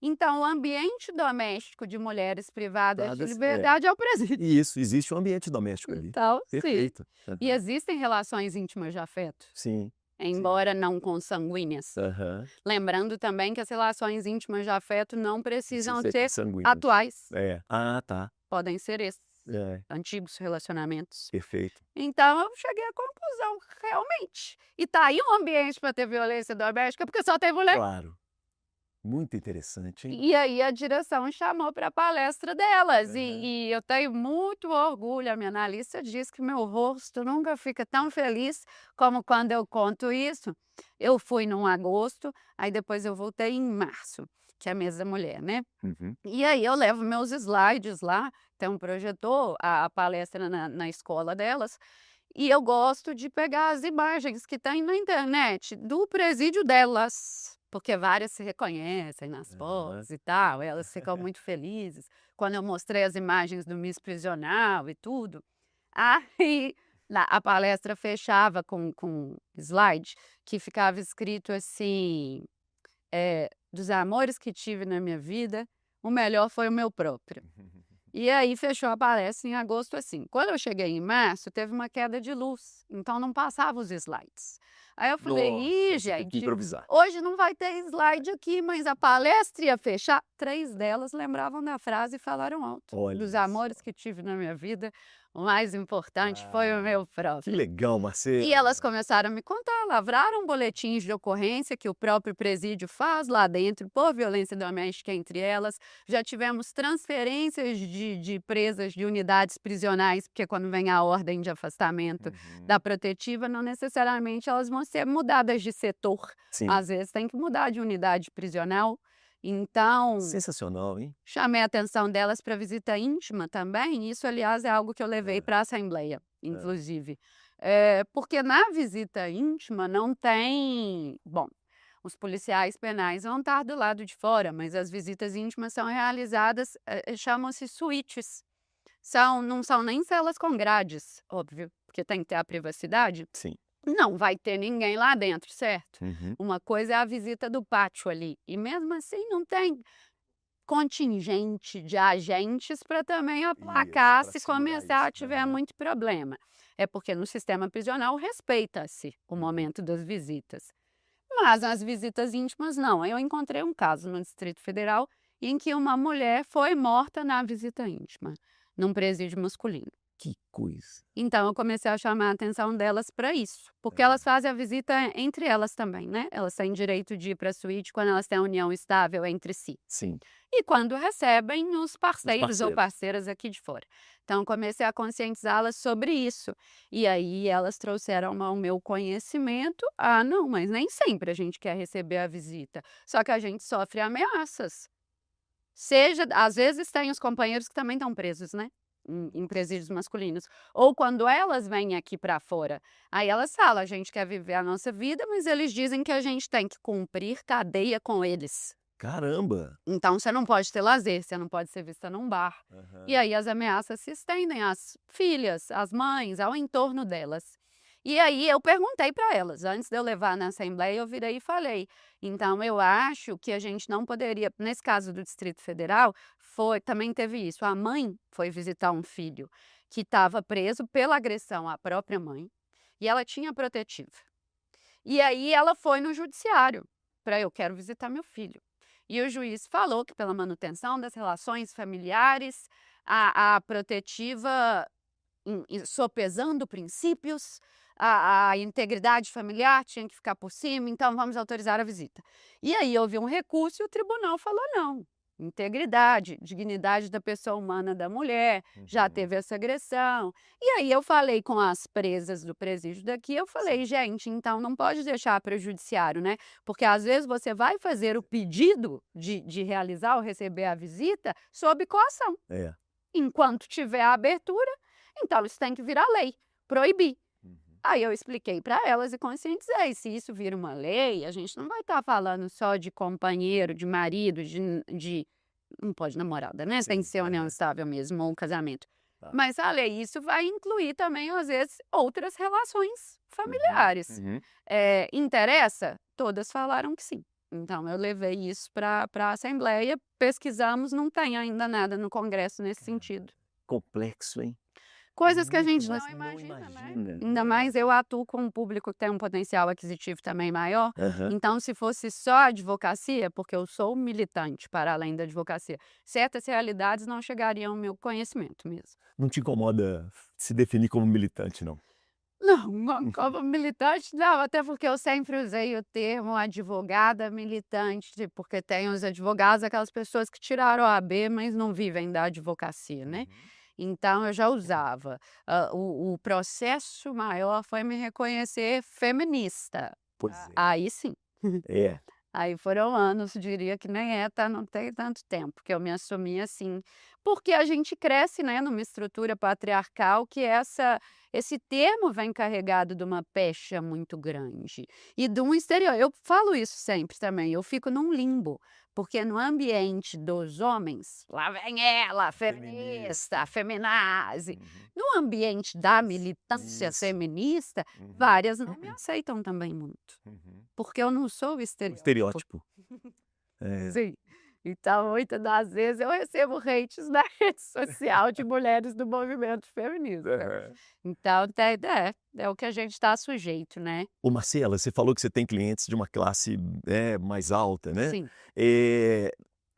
Então, o ambiente doméstico de mulheres privadas de Dadas liberdade é o presídio. Isso, existe um ambiente doméstico ali. Então, sim. Perfeito. E existem relações íntimas de afeto, Sim. embora não consanguíneas. Aham. Lembrando também que as relações íntimas de afeto não precisam Precisa ser consanguíneas. atuais, É. Ah, tá. podem ser esses É, antigos relacionamentos. perfeito. Então eu cheguei à conclusão, realmente. E tá aí um ambiente para ter violência doméstica, porque só tem mulher. Claro. Muito interessante, hein? E aí a direção chamou para a palestra delas, Aham. e eu tenho muito orgulho, a minha analista diz que meu rosto nunca fica tão feliz como quando eu conto isso. Eu fui num agosto, aí depois eu voltei em março, que é mês da mulher, né. Uhum. E aí eu levo meus slides lá, tem um projetor, a palestra na escola delas, e eu gosto de pegar as imagens que tem na internet do presídio delas, porque várias se reconhecem nas Aham. fotos e tal, elas ficam muito felizes. Quando eu mostrei as imagens do Miss Prisional e tudo, aí a palestra fechava com slide que ficava escrito assim, "Dos amores que tive na minha vida, o melhor foi o meu próprio". E aí fechou a palestra em agosto assim. Quando eu cheguei em março, teve uma queda de luz, então não passava os slides. Aí eu falei: Nossa, "Ih, você teve que gente, improvisar. hoje não vai ter slide aqui", mas a palestra ia fechar. 3 delas lembravam da frase e falaram alto: "Dos Olha só. amores que tive na minha vida, o mais importante foi o Ah, meu que próprio". legal, E elas Marcela. começaram a me contar, lavraram boletins de ocorrência que o próprio presídio faz lá dentro por violência doméstica entre elas. Já tivemos transferências de presas de unidades prisionais, porque quando vem a ordem de afastamento da Uhum. protetiva, não necessariamente elas vão ser mudadas de setor. Sim, Às vezes tem que mudar de unidade prisional. Então, sensacional, hein? chamei a atenção delas para visita íntima também, isso aliás é algo que eu levei Hã, para a assembleia, hã. inclusive. Porque na visita íntima não tem bom, os policiais penais vão estar do lado de fora, mas as visitas íntimas são realizadas, chamam-se suítes, não são nem celas com grades, óbvio, porque tem que ter a privacidade, Sim. não vai ter ninguém lá dentro, certo? Uhum. Uma coisa é a visita do pátio ali, e mesmo assim não tem contingente de agentes para também Isso, aplacar para se segurar começar isso. a tiver Aham. muito problema. É porque no sistema prisional respeita-se o Uhum. momento das visitas. Mas as visitas íntimas não. Eu encontrei um caso no Distrito Federal em que uma mulher foi morta na visita íntima, num presídio masculino. Que coisa. Então eu comecei a chamar a atenção delas para isso, porque elas Aham. fazem a visita entre elas também, né? Elas têm direito de ir para a suíte quando elas têm a união estável entre si. Sim, E quando recebem os os parceiros ou parceiros. parceiras aqui de fora. Então comecei a conscientizá-las sobre isso. E aí elas trouxeram ao meu conhecimento: "Ah, não, mas nem sempre a gente quer receber a visita, só que a gente sofre ameaças". Seja às vezes tem os companheiros que também estão presos, né, em presídios masculinos. Ou quando elas vêm aqui para fora, aí elas falam: "A gente quer viver a nossa vida, mas eles dizem que a gente tem que cumprir cadeia com eles". Caramba! Então você não pode ter lazer, você não pode ser vista num bar. E Aham. aí as ameaças se estendem às filhas, às mães, ao entorno delas. E aí eu perguntei para elas, antes de eu levar na assembleia, eu virei e falei: "Então eu acho que a gente não poderia", nesse caso do Distrito Federal, também teve isso, a mãe foi visitar um filho que estava preso pela agressão à própria mãe, e ela tinha protetiva. E aí ela foi no judiciário para: "Eu quero visitar meu filho". E o juiz falou que pela manutenção das relações familiares, a protetiva sopesando princípios, a integridade familiar tinha que ficar por cima, então vamos autorizar a visita. E aí houve um recurso e o tribunal falou: "Não, integridade, dignidade da pessoa humana da mulher, já Uhum. teve essa agressão". E aí eu falei com as presas do presídio daqui, eu falei: Sim. "Gente, então não pode deixar para o judiciário, né, porque às vezes você vai fazer o pedido de realizar ou receber a visita sob coação. É. Enquanto tiver a abertura, então isso tem que virar lei, proibir". Uhum. Aí eu expliquei para elas e conscientizei: se isso vira uma lei, a gente não vai estar falando só de companheiro, de marido, de não pode namorada, né, tem que Sim. ser união Aham. estável mesmo ou um casamento. Tá. Mas a lei, isso vai incluir também, às vezes, outras relações Uhum. familiares. Uhum. Interessa? Todas falaram que sim. Então eu levei isso para a assembleia, pesquisamos, não tem ainda nada no congresso nesse sentido. Complexo, hein? Coisas que a Muito, gente mas não não imagina, né. imagina, Ainda não mais eu imagina. atuo com um público que tem um potencial aquisitivo também maior, Aham. então se fosse só a advocacia, porque eu sou militante para além da advocacia, certas realidades não chegariam ao meu conhecimento mesmo. Não te incomoda se definir como militante, não? Não, como militante não, até porque eu sempre usei o termo advogada militante, porque tem os advogados, aquelas pessoas que tiraram a OAB, mas não vivem da advocacia, né. Uhum. Então eu já usava. O processo maior foi me reconhecer feminista. Pois é. Aí sim. É. Aí foram anos, diria que nem é, tá, não tem tanto tempo que eu me assumi assim. Porque a gente cresce, né, numa estrutura patriarcal que esse termo vem carregado de uma pecha muito grande e de um eu falo isso sempre também, eu fico num limbo, porque no ambiente dos homens, lá vem ela, Feminista. feminista, feminazi. Uhum. No ambiente da militância Isso. feminista, Uhum. várias não me aceitam também muito. Uhum. Porque eu não sou o O estereótipo. estereótipo. É. Sim. Então, muitas das vezes eu recebo hates na rede social de mulheres do movimento feminista. Aham. Então é o que a gente está sujeito, né. Ô Marcela, você falou que você tem clientes de uma classe, mais alta, né. Sim, Eh,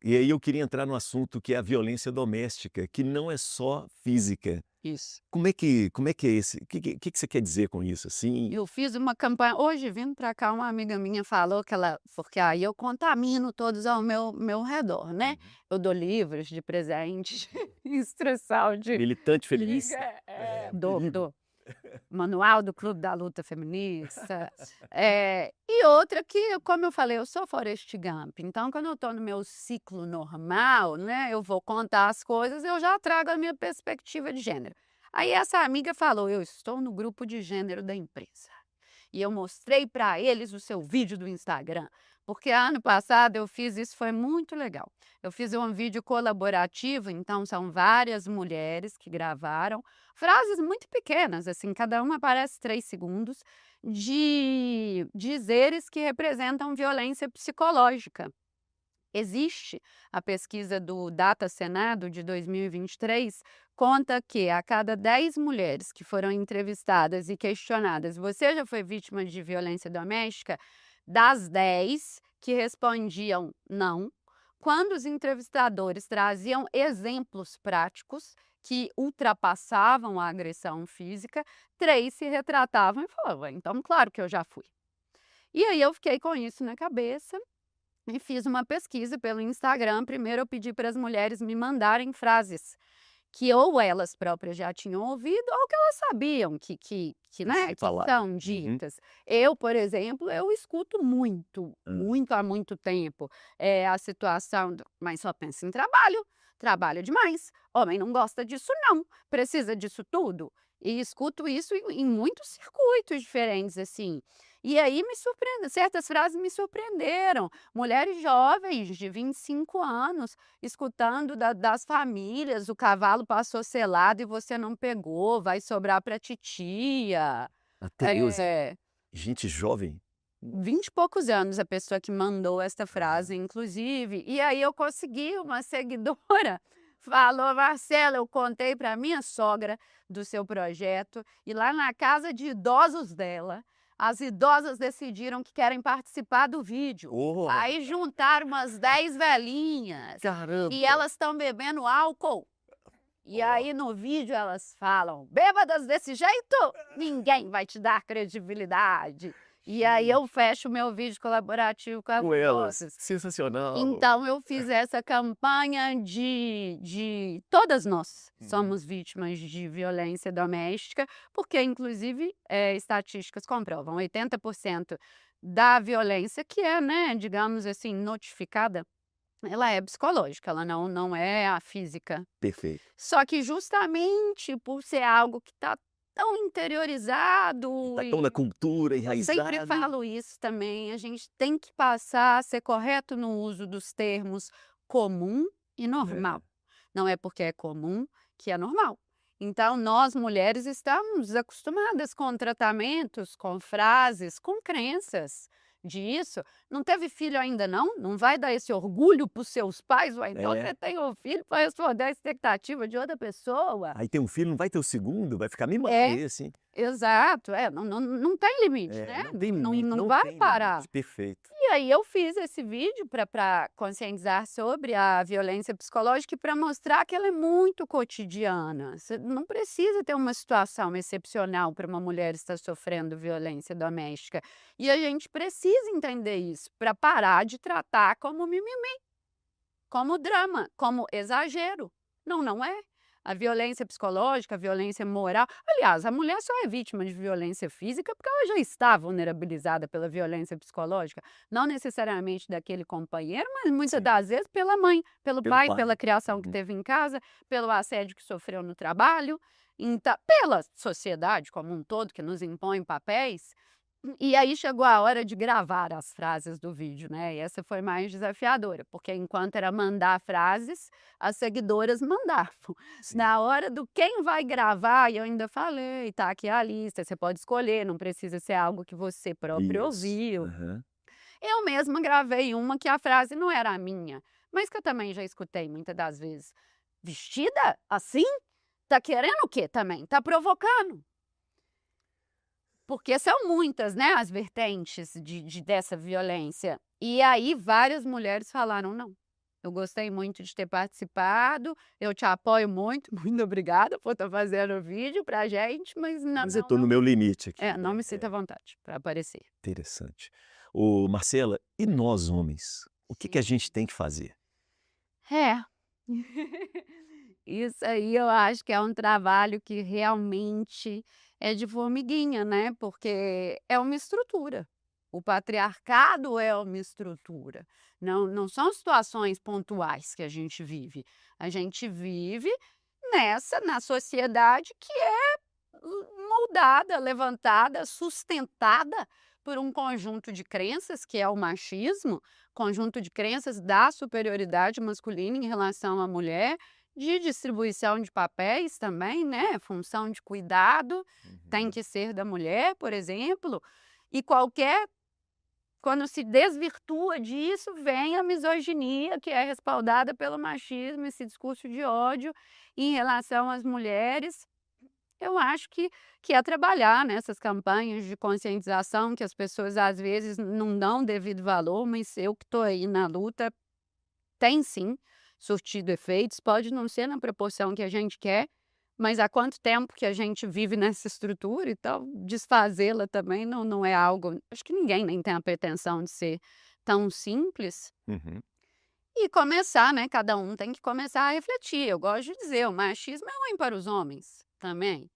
e aí eu queria entrar no assunto que é a violência doméstica, que não é só física. isso. Como é que é esse que você quer dizer com isso, assim? Eu fiz uma campanha hoje vindo para cá, uma amiga minha falou que ela porque aí eu contamino todos ao meu redor, né. Uhum. Eu dou livros de presente, instrução de Militante feminista. dou. Perigo. Manual do Clube da Luta Feminista, e outra que, como eu falei, eu sou Forrest Gump, então quando eu estou no meu ciclo normal, né, eu vou contar as coisas, eu já trago a minha perspectiva de gênero. Aí essa amiga falou: "Eu estou no grupo de gênero da empresa". E eu mostrei para eles o seu vídeo do Instagram, porque ano passado eu fiz isso, foi muito legal. Eu fiz um vídeo colaborativo, então são várias mulheres que gravaram frases muito pequenas, assim, cada uma aparece 3 segundos, de dizeres que representam violência psicológica. Existe a pesquisa do Data Senado de 2023, conta que a cada 10 mulheres que foram entrevistadas e questionadas: "Você já foi vítima de violência doméstica?", das 10 que respondiam "não", quando os entrevistadores traziam exemplos práticos que ultrapassavam a agressão física, 3 se retratavam e falavam: "Então, claro que eu já fui". E aí eu fiquei com isso na cabeça e fiz uma pesquisa pelo Instagram. Primeiro eu pedi para as mulheres me mandarem frases que ou elas próprias já tinham ouvido ou que elas sabiam E né, se que falar. são Uhum. ditas. Eu, por exemplo, eu escuto muito, Hã. muito há muito tempo, a situação do "mas só pensa em trabalho, trabalha demais, homem não gosta disso não, precisa disso tudo". E escuto isso em muitos circuitos diferentes, assim. E aí me surpreende, certas frases me surpreenderam. Mulheres jovens de 25 anos escutando das famílias: "O cavalo passou selado e você não pegou, vai sobrar para titia". Até Deus, É, gente jovem. 20 e poucos anos a pessoa que mandou esta frase, inclusive. E aí eu consegui uma seguidora, falou: "Marcela, eu contei para minha sogra do seu projeto e lá na casa de idosos dela, as idosas decidiram que querem participar do vídeo. Oh, Aí juntaram umas 10 velhinhas e caramba! elas estão bebendo álcool". E Ó, aí no vídeo elas falam: "Bêbadas desse jeito, ninguém vai te dar credibilidade". E aí gente, eu fecho o meu vídeo colaborativo com as com elas. vozes. Sensacional. Então eu fiz essa campanha de todas nós Uhum. somos vítimas de violência doméstica, porque inclusive, estatísticas comprovam 80% da violência que é, né, digamos assim, notificada, ela é psicológica, ela não é a física. Perfeito. Só que justamente por ser algo que está tão interiorizado Tá tão na e cultura, eu sempre enraizado. falo isso também, a gente tem que passar a ser correto no uso dos termos comum e É. normal. Não é porque é comum que é normal. Então nós mulheres estamos acostumadas com tratamentos, com frases, com crenças disso. Não teve filho ainda não? Não vai dar esse orgulho para os seus pais? Ou então É. você tem um filho para responder à expectativa de outra pessoa? Aí tem um filho, não vai ter o segundo? Vai ficar mimado É. esse, hein. Exato, não tem limite, É, né, não tem não limite, não não vai tem parar. limite. Perfeito. E aí eu fiz esse vídeo para conscientizar sobre a violência psicológica e para mostrar que ela é muito cotidiana. Você não precisa ter uma situação excepcional para uma mulher estar sofrendo violência doméstica. E a gente precisa entender isso para parar de tratar como mimimi, como drama, como exagero. Não, não é. A violência psicológica, a violência moral. Aliás, a mulher só é vítima de violência física porque ela já está vulnerabilizada pela violência psicológica. Não necessariamente daquele companheiro, mas muitas Sim, das vezes pela mãe, pelo pelo pai, pela pai. criação que Uhum. teve em casa, pelo assédio que sofreu no trabalho, então, pela sociedade como um todo, que nos impõe papéis. E aí chegou a hora de gravar as frases do vídeo, né, e essa foi mais desafiadora, porque enquanto era mandar frases, as seguidoras mandavam. Sim. Na hora do quem vai gravar, e eu ainda falei: "Tá aqui a lista, você pode escolher, não precisa ser algo que você próprio Isso. ouviu". Aham. Eu mesma gravei uma que a frase não era a minha, mas que eu também já escutei muitas das vezes: "Vestida assim? Tá querendo o quê também? Tá provocando". Porque são muitas, né, as vertentes dessa violência. E aí várias mulheres falaram: "Não, eu gostei muito de ter participado, eu te apoio muito, muito obrigada por estar fazendo o vídeo pra gente, mas não Mas eu não estou no não meu limite aqui, não né. me sinto à vontade para aparecer". Interessante. Ô, Marcela, e nós homens? O que que a Sim. gente tem que fazer? É. Isso aí eu acho que é um trabalho que realmente é de formiguinha, né, porque é uma estrutura. O patriarcado é uma estrutura. Não são situações pontuais que a gente vive. A gente vive na sociedade que é moldada, levantada, sustentada por um conjunto de crenças, que é o machismo, conjunto de crenças da superioridade masculina em relação à mulher, de distribuição de papéis também, né, função de cuidado tem Uhum. que ser da mulher, por exemplo, e qualquer quando se desvirtua disso, vem a misoginia, que é respaldada pelo machismo, esse discurso de ódio em relação às mulheres. Eu acho que é trabalhar nessas campanhas de conscientização que as pessoas às vezes não dão devido valor, mas eu que estou aí na luta, tem sim surtido efeitos, pode não ser na proporção que a gente quer, mas há quanto tempo que a gente vive nessa estrutura, então desfazê-la também não é algo, acho que ninguém nem tem a pretensão de ser tão simples. Uhum. E começar, né, cada um tem que começar a refletir, eu gosto de dizer, o machismo é ruim para os homens também.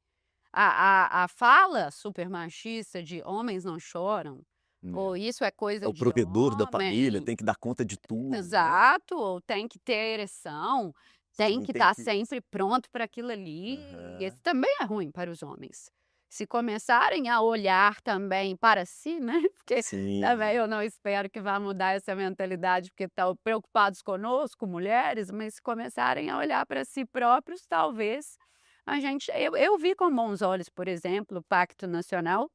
A fala super machista de "homens não choram", É. ou "isso é É coisa o de provedor da família, homem", tem que dar conta de tudo, né. exato, ou "tem que ter ereção", "tem Sim, que tem estar que sempre pronto para aquilo ali", aham. esse também é ruim para os homens. Se começarem a olhar também para si, né, porque também Sim. eu não espero que vá mudar essa mentalidade, porque estão preocupados conosco, mulheres, mas se começarem a olhar para si próprios, talvez a gente eu vi com bons olhos, por exemplo, o Pacto Nacional,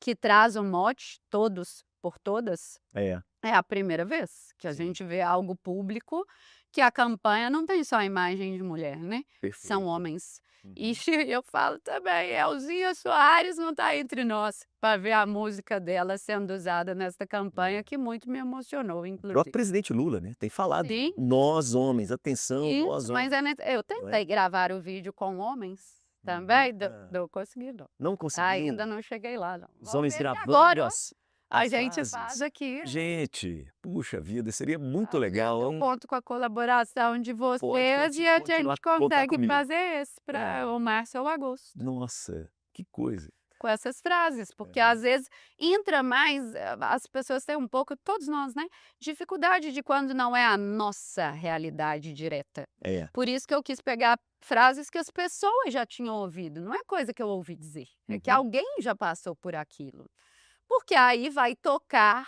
que traz o mote "Todos por Todas". É, É a primeira vez que a sim. gente vê algo público, que a campanha não tem só a imagem de mulher, né, são Perfeito. homens. E Uhum. eu falo também, Elzinha Soares não está entre nós, para ver a música dela sendo usada nesta campanha, É. que muito me emocionou O próprio inclusive. presidente Lula, né, tem falado: Sim, "Nós homens, atenção, isso, nós mas homens", eu não é? tentei gravar o vídeo com homens Uhum. também, não consegui não. Não conseguiu? Ainda não cheguei lá não. Os Vamos homens ver se gravando agora a as gente faz frases. aqui. Gente, puxa vida, seria muito Talvez legal, eu conto com a colaboração de pode vocês e a continuar gente a contar consegue comigo. fazer esse para É, o março ou agosto, nossa, que coisa. com essas frases, porque às Aham. vezes entra mais, as pessoas têm um pouco, todos nós, né, dificuldade de quando não é a nossa realidade direta. É. Por isso que eu quis pegar frases que as pessoas já tinham ouvido, não é coisa que eu ouvi dizer, é que Uhum. alguém já passou por aquilo. Porque aí vai tocar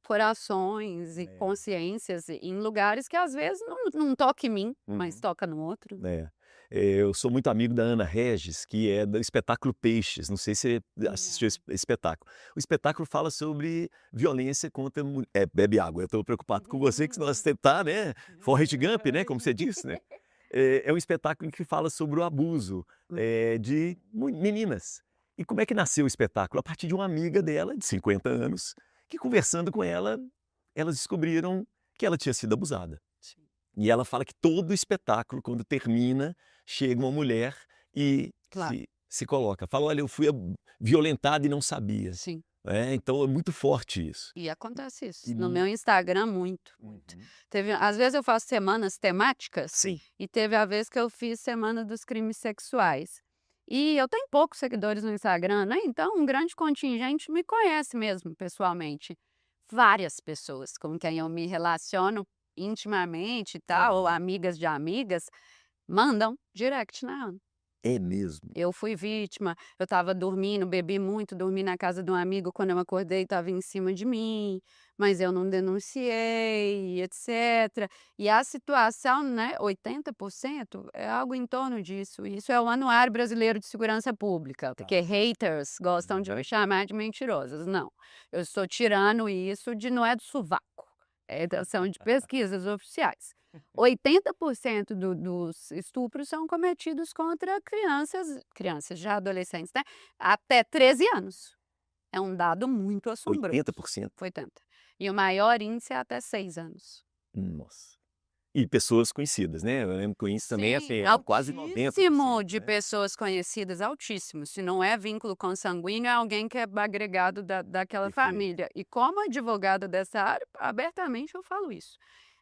corações e É. consciências em lugares que às vezes não toca em mim, mas Uhum. toca no outro. É. Eu sou muito amigo da Ana Regis, que é do espetáculo Peixes, não sei se você assistiu esse Não. espetáculo. O espetáculo fala sobre violência contra bebe água, eu estou preocupado com você que senão você tá, né, Forrest Gump, né, como você disse, né. é um espetáculo que fala sobre o abuso, de meninas. E como é que nasceu o espetáculo? A partir de uma amiga dela, de 50 anos, que conversando com ela, elas descobriram que ela tinha sido abusada. Sim. E ela fala que todo espetáculo, quando termina, chega uma mulher e Claro. se coloca. Fala, olha, eu fui violentada e não sabia. Sim. Então é muito forte isso. E acontece isso. E No meu Instagram, muito, muito. Às vezes eu faço semanas temáticas Sim. e teve a vez que eu fiz semana dos crimes sexuais. E eu tenho poucos seguidores no Instagram, né? Então um grande contingente me conhece mesmo, pessoalmente. Várias pessoas com quem eu me relaciono intimamente e tal, ou Aham. amigas de amigas, mandam direct na Ana. É mesmo. Eu fui vítima, eu estava dormindo, bebi muito, dormi na casa de um amigo, quando eu acordei estava em cima de mim, mas eu não denunciei, etcétera. E a situação, né, 80% é algo em torno disso. Isso é o Anuário Brasileiro de Segurança Pública, Tá. porque haters gostam de me chamar de mentirosas. Não, eu estou tirando isso de não é do sovaco, são de pesquisas oficiais. 80% dos estupros são cometidos contra crianças já adolescentes, né, até 13 anos. É um dado muito assombroso. 80%? 80. E o maior índice é até 6 anos. Nossa. E pessoas conhecidas, né? Eu lembro que isso também Sim, quase 90%, altíssimo de né? pessoas conhecidas, altíssimo. Se não é vínculo consanguíneo, é alguém que é agregado daquela Perfeito. família. E como advogada dessa área, abertamente eu falo isso.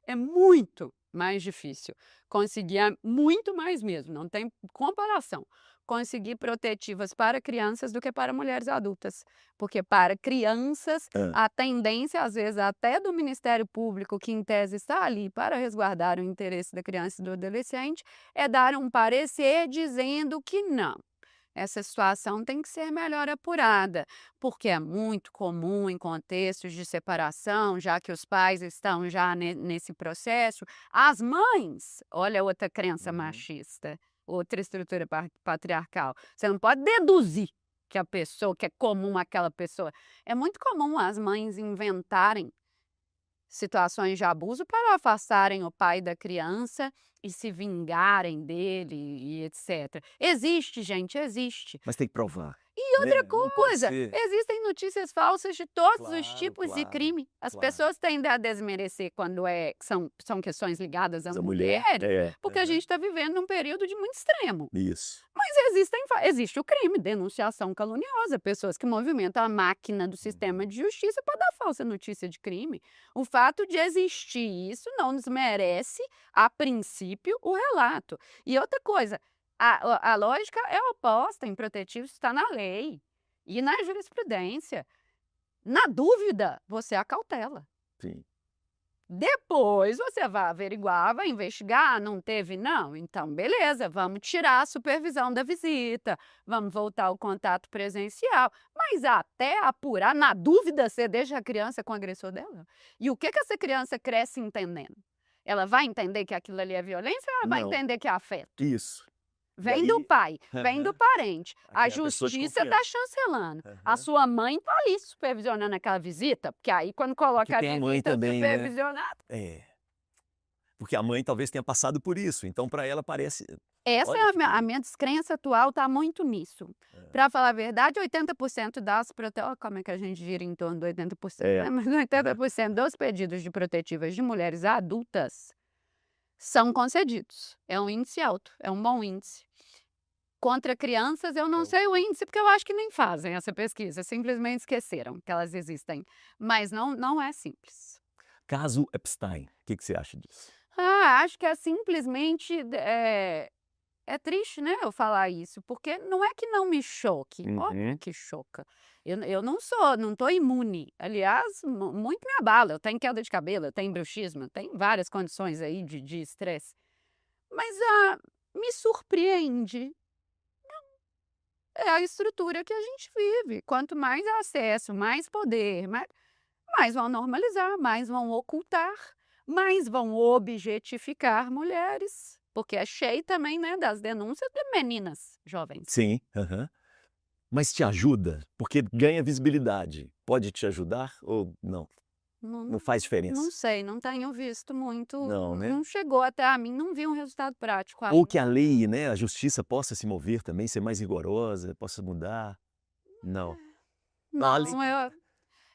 É muito mais difícil conseguir, muito mais mesmo, não tem comparação, conseguir protetivas para crianças do que para mulheres adultas. Porque para crianças, Hã. a tendência, às vezes, até do Ministério Público, que em tese está ali para resguardar o interesse da criança e do adolescente, é dar um parecer dizendo que não. Essa situação tem que ser melhor apurada, porque é muito comum em contextos de separação, já que os pais estão já nesse processo, as mães, olha outra crença Uhum. machista, outra estrutura patriarcal. Você não pode deduzir que a pessoa, que é comum aquela pessoa. É muito comum as mães inventarem situações de abuso para afastarem o pai da criança e se vingarem dele e etc. Existe, gente, existe. Mas tem que provar, E outra né? Não pode coisa, ser. existem notícias falsas de todos os Claro, tipos de claro, crime. As claro. pessoas tendem a desmerecer quando são questões ligadas à Mas a mulher, mulher porque a gente está vivendo num período de muito extremo. Isso. Mas existe o crime, denunciação caluniosa, pessoas que movimentam a máquina do sistema de justiça para dar falsa notícia de crime. O fato de existir isso não desmerece, a princípio, o relato. E outra coisa, a lógica é oposta em protetivos, está na lei e na jurisprudência. Na dúvida, você acautela. Sim. Depois você vai averiguar, vai investigar, não teve não? Então beleza, vamos tirar a supervisão da visita, vamos voltar ao contato presencial, mas até apurar, na dúvida, você deixa a criança com o agressor dela? E o que essa criança cresce entendendo? Ela vai entender que aquilo ali é violência ou ela vai Não. entender que é afeto? Isso. Vem aí do pai, vem do Aham. parente, a Aquela pessoa de justiça está confiança. chancelando, a Aham. sua mãe está ali supervisionando aquela visita, porque aí quando coloca Porque a tem a mãe visita também, né? supervisionada. É. Porque a mãe talvez tenha passado por isso, então para ela parece Essa olha é que a perigo. minha descrença atual, está muito nisso. Para falar a verdade, 80% das como é que a gente gira em torno do 80%, É. né, mas 80% dos pedidos de protetivas de mulheres adultas são concedidos. É um índice alto, é um bom índice. Contra crianças, eu não sei o índice, porque eu acho que nem fazem essa pesquisa, simplesmente esqueceram que elas existem. Mas não é simples. Caso Epstein, o que você acha disso? Acho que é simplesmente, é triste, né, eu falar isso, porque não é que não me choque, óbvio que choca. Eu não estou imune, aliás, muito me abala, eu tenho queda de cabelo, eu tenho bruxismo, eu tenho várias condições aí de estresse. Mas, me surpreende. É a estrutura que a gente vive. Quanto mais acesso, mais poder, mais vão normalizar, mais vão ocultar, mais vão objetificar mulheres. Porque é cheio também, né, das denúncias de meninas jovens. Sim, aham. Mas te ajuda? Porque ganha visibilidade. Pode te ajudar ou não? Não faz Não diferença. sei, não tenho visto muito, Não, né? não chegou até a mim, não vi um resultado prático Ou que a ainda. lei, né, a justiça possa se mover também, ser mais rigorosa, possa mudar. Não. Não, a lei Não,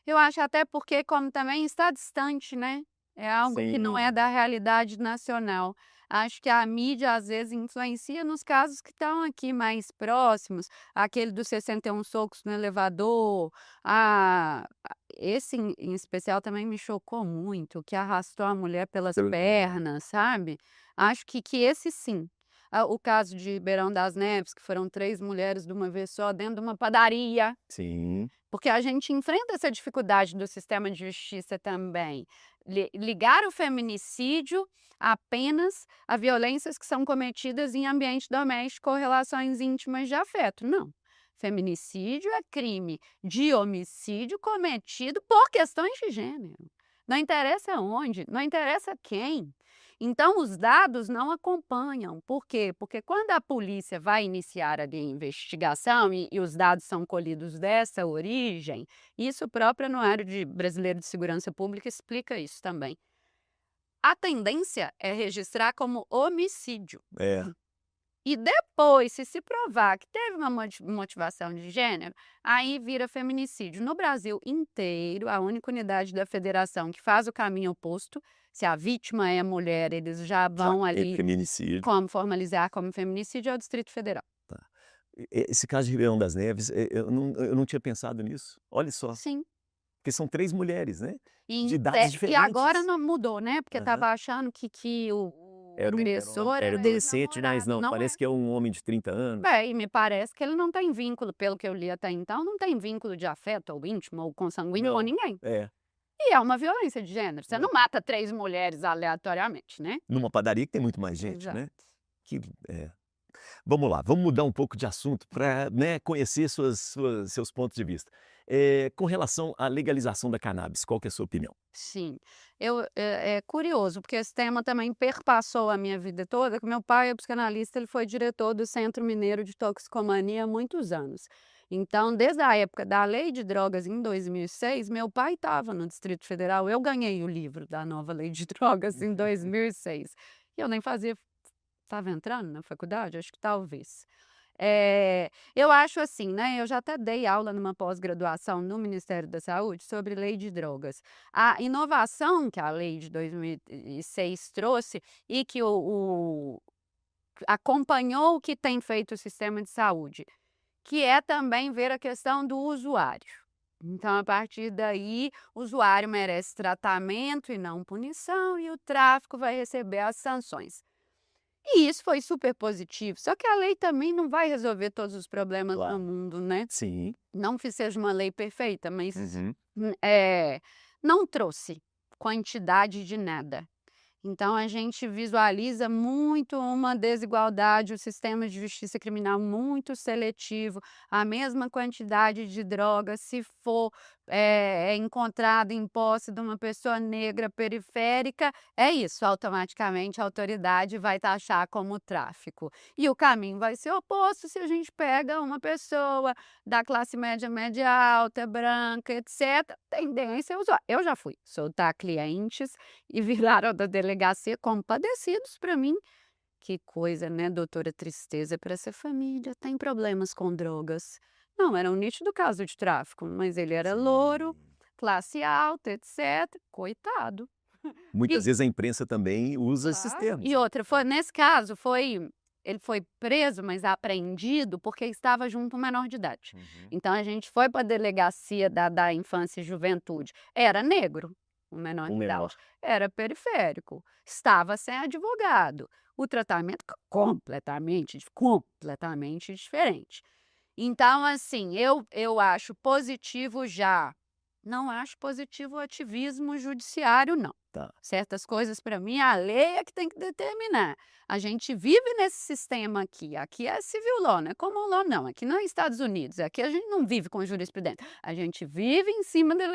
eu acho até porque como também está distante, né, é algo que não é sim, da realidade nacional. Acho que a mídia às vezes influencia nos casos que estão aqui mais próximos, aquele dos 61 socos no elevador, esse em especial também me chocou muito, que arrastou a mulher pelas pernas, sabe. Acho que esse sim. O caso de Ribeirão das Neves, que foram 3 mulheres de uma vez só dentro de uma padaria. sim, Porque a gente enfrenta essa dificuldade do sistema de justiça também. Ligar o feminicídio apenas a violências que são cometidas em ambiente doméstico ou relações íntimas de afeto. Não. Feminicídio é crime de homicídio cometido por questões de gênero. Não interessa onde, não interessa quem. Então, os dados não acompanham. Por quê? Porque quando a polícia vai iniciar ali a investigação e os dados são colhidos dessa origem, isso o próprio Anuário Brasileiro de Segurança Pública explica isso também. A tendência é registrar como homicídio. é. E depois, se provar que teve uma motivação de gênero, aí vira feminicídio. No Brasil inteiro, a única unidade da federação que faz o caminho oposto, se a vítima é mulher, eles já Já vão é ali feminicídio. como formalizar como feminicídio, é o Distrito Federal. Tá. Esse caso de Ribeirão das Neves, eu não tinha pensado nisso. Olha só, Sim. porque são 3 mulheres, né, E de idades e agora diferentes. não mudou, né, porque Aham. estava achando que o Era agressor era era adolescente, mas ex-namorado, não, não é. parece que é um homem de 30 anos. É, e me parece que ele não tem vínculo, pelo que eu li até então, não tem vínculo de afeto ou íntimo ou consanguíneo com Não. ninguém. É. E é uma violência de gênero, você É. não mata 3 mulheres aleatoriamente, né. Numa padaria que tem muito mais gente, Exato. né. Que é. Vamos lá, vamos mudar um pouco de assunto para, né, conhecer seus pontos de vista. Com relação à legalização da cannabis, qual que é a sua opinião? Sim, é curioso, porque esse tema também perpassou a minha vida toda, que meu pai é psicanalista, ele foi diretor do Centro Mineiro de Toxicomania há muitos anos. Então, desde a época da lei de drogas em 2006, meu pai estava no Distrito Federal, eu ganhei o livro da nova lei de drogas em 2006. E eu nem fazia, estava entrando na faculdade? Acho que talvez. Eu acho assim, né, eu já até dei aula numa pós-graduação no Ministério da Saúde sobre lei de drogas. A inovação que a lei de 2006 trouxe e que acompanhou o que tem feito o sistema de saúde, que é também ver a questão do usuário. Então, a partir daí, o usuário merece tratamento e não punição, e o tráfico vai receber as sanções. E isso foi super positivo, só que a lei também não vai resolver todos os problemas no Claro. mundo, né. Sim. Não que seja uma lei perfeita, mas, Uhum. não trouxe quantidade de nada. Então a gente visualiza muito uma desigualdade, o sistema de justiça criminal muito seletivo, a mesma quantidade de droga, se for, encontrada em posse de uma pessoa negra periférica, é isso, automaticamente a autoridade vai taxar como tráfico. E o caminho vai ser oposto se a gente pega uma pessoa da classe média, média alta, branca, etc, tendência é usar. Eu já fui soltar clientes e viraram da delegacia compadecidos para mim. Que coisa, né, doutora Tristeza, para essa família tem problemas com drogas. Não, era um nítido caso de tráfico, mas ele era louro, Sim. classe alta, etc. Coitado. Muitas E vezes a imprensa também usa esses claro. termos, E né. outra, foi nesse caso, ele foi preso, mas apreendido, porque estava junto um menor de idade. Uhum. Então a gente foi para a delegacia da infância e juventude. Era negro, um menor Um de menor. idade. Era periférico, estava sem advogado. O tratamento completamente diferente. Então, assim, eu acho positivo já. Não acho positivo o ativismo judiciário não. Tá. Certas coisas para mim a lei é que tem que determinar. A gente vive nesse sistema aqui é civil law, não é common law não, aqui não é Estados Unidos, aqui a gente não vive com jurisprudência, a gente vive em cima da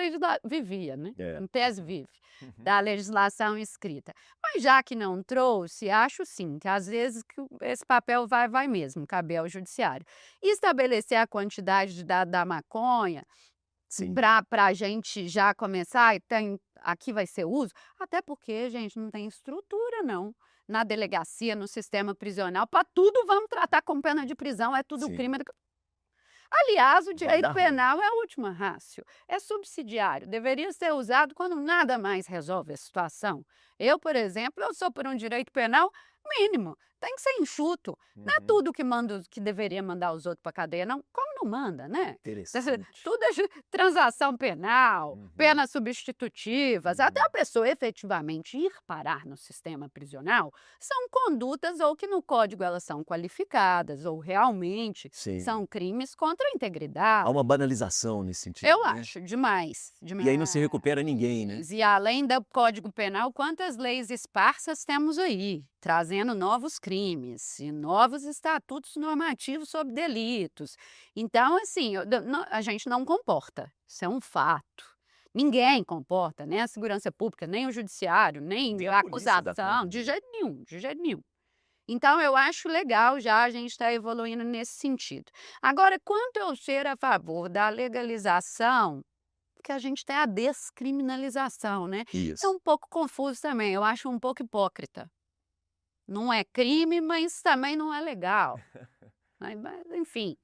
vivia, né, É. em tese vive, Uhum. da legislação escrita. Mas já que não trouxe, acho sim, que às vezes que esse papel vai mesmo, caber ao judiciário. E estabelecer a quantidade da maconha, Sim. para a gente já começar, e tem aqui vai ser uso, até porque, gente, não tem estrutura não. Na delegacia, no sistema prisional, para tudo vamos tratar com pena de prisão, é tudo Sim. crime. Aliás, o Vai direito dar ruim. penal é a última rácio, é subsidiário, deveria ser usado quando nada mais resolve a situação. Eu, por exemplo, eu sou por um direito penal mínimo, tem que ser enxuto. Não é Uhum. tudo que deveria mandar os outros para cadeia, não. Como não manda, né? Interessante. Tudo é transação penal, Uhum. penas substitutivas, até a Uhum. pessoa efetivamente ir parar no sistema prisional, são condutas ou que no código elas são qualificadas ou realmente Sim. são crimes contra a Há integridade. uma banalização nesse sentido, Eu né. acho demais, E aí não se recupera ninguém, né. demais. E além do Código Penal, quantas leis esparsas temos aí, trazendo novos crimes e novos estatutos normativos sobre delitos. Então, assim, a gente não comporta, isso é um fato. Ninguém comporta, nem a segurança pública, nem o judiciário, nem Nem a a polícia dá acusação, conta de disso. jeito nenhum, de jeito nenhum. Então eu acho legal já a gente estar evoluindo nesse sentido. Agora, quanto eu ser a favor da legalização, porque a gente tem a descriminalização, né, é Isso. um pouco confuso também, eu acho um pouco hipócrita. Não é crime, mas também não é legal. Mas enfim.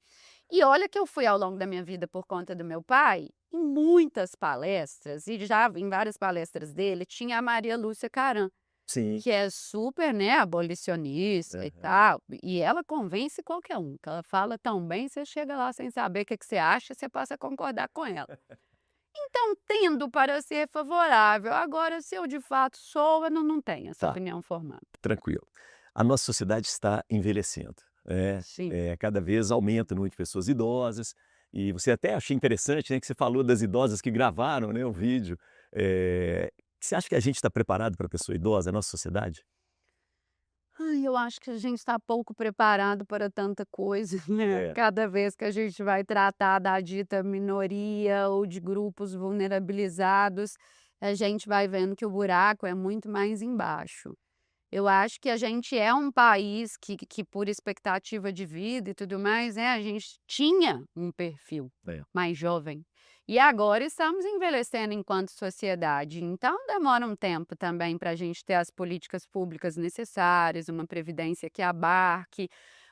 E olha que eu fui ao longo da minha vida por conta do meu pai, em muitas palestras, e já em várias palestras dele tinha a Maria Lúcia Caram. Sim. Que é super, né, abolicionista e Aham. tal, e ela convence qualquer um, que ela fala tão bem, você chega lá sem saber o que que você acha, você passa a concordar com ela. Então tendo para ser favorável, agora se eu de fato sou, eu não tenho essa Tá, opinião formada. tranquilo. A nossa sociedade está envelhecendo, Sim. cada vez aumenta o número de pessoas idosas, e você até achei interessante, né, que você falou das idosas que gravaram, né, o vídeo. Você acha que a gente está preparado para a pessoa idosa, a nossa sociedade? Ai, eu acho que a gente está pouco preparado para tanta coisa, né. É. Cada vez que a gente vai tratar da dita minoria ou de grupos vulnerabilizados, a gente vai vendo que o buraco é muito mais embaixo. Eu acho que a gente é um país que por expectativa de vida e tudo mais, né, a gente tinha um perfil É. mais jovem. E agora estamos envelhecendo enquanto sociedade, então demora um tempo também para a gente ter as políticas públicas necessárias, uma previdência que abarque,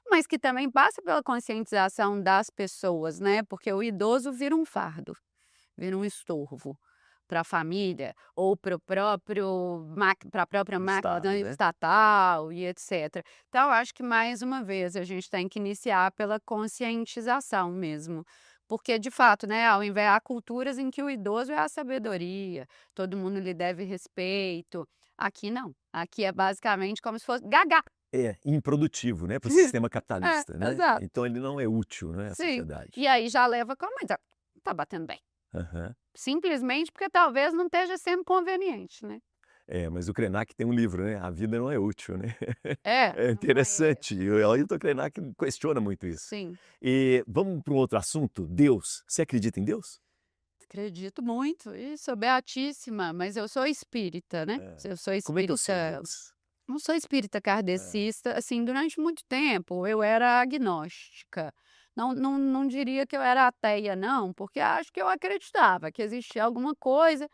mas que também passe pela conscientização das pessoas, né, porque o idoso vira um fardo, vira um estorvo para a família ou para o próprio para a própria máquina Estado, né? estatal e etcétera. Então eu acho que mais uma vez a gente tem que iniciar pela conscientização mesmo, porque de fato, né, ao invés há culturas em que o idoso é a sabedoria, todo mundo lhe deve respeito, aqui não, aqui é basicamente como se fosse gaga. É, improdutivo, né, para o sistema É, capitalista, né. exato. Então ele não é útil, né, à Sim, sociedade. e aí já leva como: "Mas tá batendo bem", Aham. simplesmente porque talvez não esteja sendo conveniente, né. É, mas o Krenak tem um livro, né, A Vida Não É Útil, né. É, É não é. interessante, e o Ailton Krenak questiona muito isso. Sim, E vamos para um outro assunto, Deus. Você acredita em Deus? acredito muito e sou beatíssima, mas eu sou espírita, né. Hã. Eu sou Como é que é o seu espírita, Deus? não sou espírita Hã. kardecista, assim, durante muito tempo eu era agnóstica. Não diria que eu era ateia não, porque acho que eu acreditava que existia alguma coisa,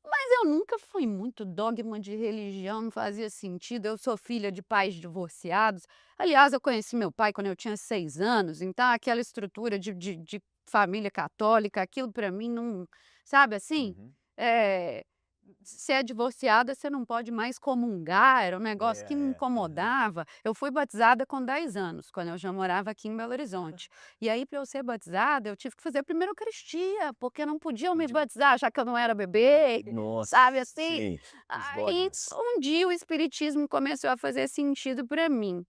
mas eu nunca fui muito dogma de religião, não fazia sentido, eu sou filha de pais divorciados. Aliás, eu conheci meu pai quando eu tinha 6 anos, então aquela estrutura de família católica, aquilo para mim não, sabe assim? Uhum. Eh, Se é divorciada, você não pode mais comungar, era um negócio que me Aham. incomodava. Eu fui batizada com 10 anos, quando eu já morava aqui em Belo Horizonte. E aí, para eu ser batizada, eu tive que fazer primeiro Eucaristia, porque não podiam me De batizar, já que eu não era bebê, Nossa, sabe assim? sim, os Aí, dogmas. um dia o espiritismo começou a fazer sentido para mim.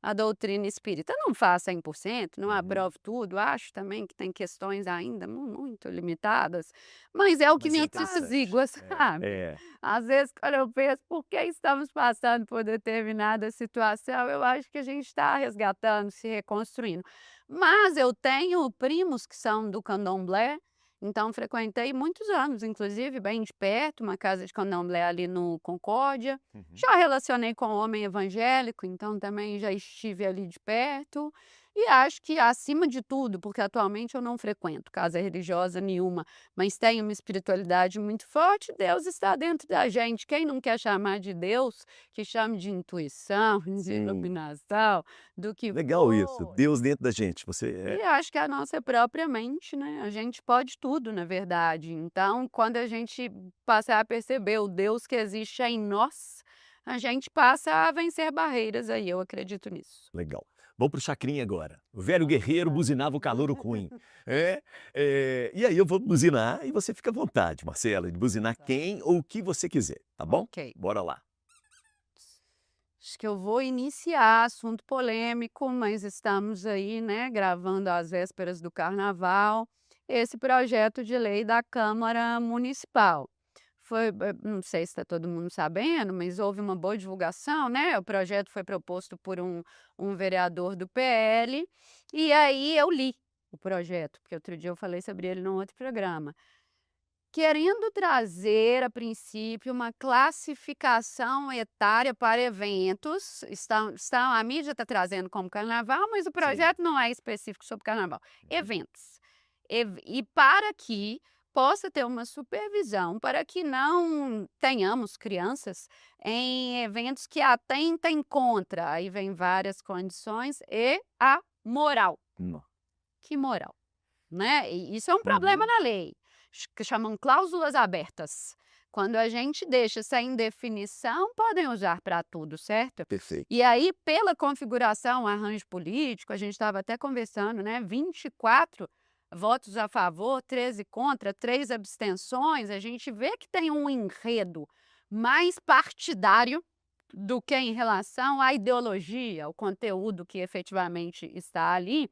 A doutrina espírita não faz 100%, não Uhum. aprovo tudo, acho também que tem questões ainda muito limitadas, mas é o que Mas é me interessante. apazigua, É, sabe. é. Às vezes, quando eu penso por que estamos passando por determinada situação, eu acho que a gente está resgatando, se reconstruindo. Mas eu tenho primos que são do candomblé, então frequentei muitos anos, inclusive bem de perto, uma casa de candomblé ali no Concórdia. Uhum. Já relacionei com homem evangélico, então também já estive ali de perto. E acho que, acima de tudo, porque atualmente eu não frequento casa religiosa nenhuma, mas tenho uma espiritualidade muito forte, Deus está dentro da gente. Quem não quer chamar de Deus, que chame de intuição, de Sim, iluminação, do que legal isso, for. Deus dentro da gente, você E acho que a nossa própria mente, né, a gente pode tudo, na verdade. Então, quando a gente passar a perceber o Deus que existe em nós, a gente passa a vencer barreiras aí, eu acredito nisso. legal. Vamos para o chacrinha agora. O velho Vamos guerreiro lá. buzinava o calouro ruim. E aí eu vou buzinar e você fica à vontade, Marcela, de buzinar Tá. quem ou o que você quiser, tá bom? Ok. Bora lá. Acho que eu vou iniciar assunto polêmico, mas estamos aí, né, gravando às vésperas do carnaval, esse projeto de lei da Câmara Municipal. Foi, não sei se está todo mundo sabendo, mas houve uma boa divulgação, né? O projeto foi proposto por um vereador do PL, e aí eu li o projeto, porque outro dia eu falei sobre ele num outro programa. Querendo trazer, a princípio, uma classificação etária para eventos, a mídia está trazendo como carnaval, mas o Sim. projeto não é específico sobre carnaval. Uhum. Eventos. E para que possa ter uma supervisão, para que não tenhamos crianças em eventos que atentem contra, aí vem várias condições, e a moral. Nó. Que moral? Né, e isso é um problema Uhum. na lei, que chamam cláusulas abertas. Quando a gente deixa sem definição, podem usar para tudo, certo? Perfeito. E aí, pela configuração, arranjo político, a gente estava até conversando, né, 24 votos a favor, 13 contra, 3 abstenções, a gente vê que tem um enredo mais partidário do que em relação à ideologia, ao conteúdo que efetivamente está ali.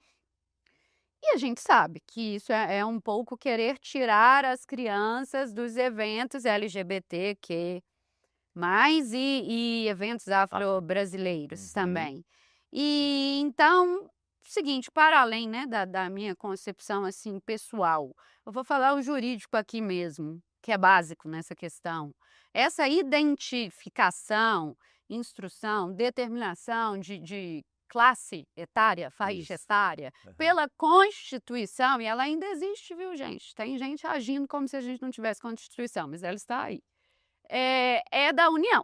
E a gente sabe que isso é um pouco querer tirar as crianças dos eventos LGBTQ+, e eventos Afro. afro-brasileiros Uhum. também. E então, seguinte, para além, né, da minha concepção, assim, pessoal, eu vou falar o jurídico aqui mesmo, que é básico nessa questão. Essa identificação, instrução, determinação de classe etária, faixa Isso. etária, Aham. pela Constituição, e ela ainda existe, viu, gente? Tem gente agindo como se a gente não tivesse Constituição, mas ela está aí. É da União.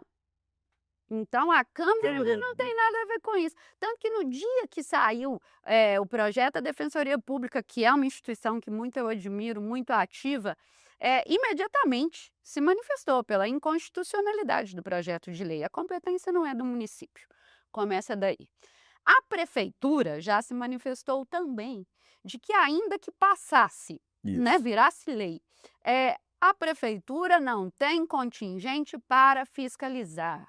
Então a Câmara não tem nada a ver com isso. Tanto que no dia que saiu, o projeto da Defensoria Pública, que é uma instituição que muito eu admiro, muito ativa, imediatamente se manifestou pela inconstitucionalidade do projeto de lei. A competência não é do município, começa daí. A prefeitura já se manifestou também de que, ainda que passasse, né, Isso. virasse lei, a prefeitura não tem contingente para fiscalizar.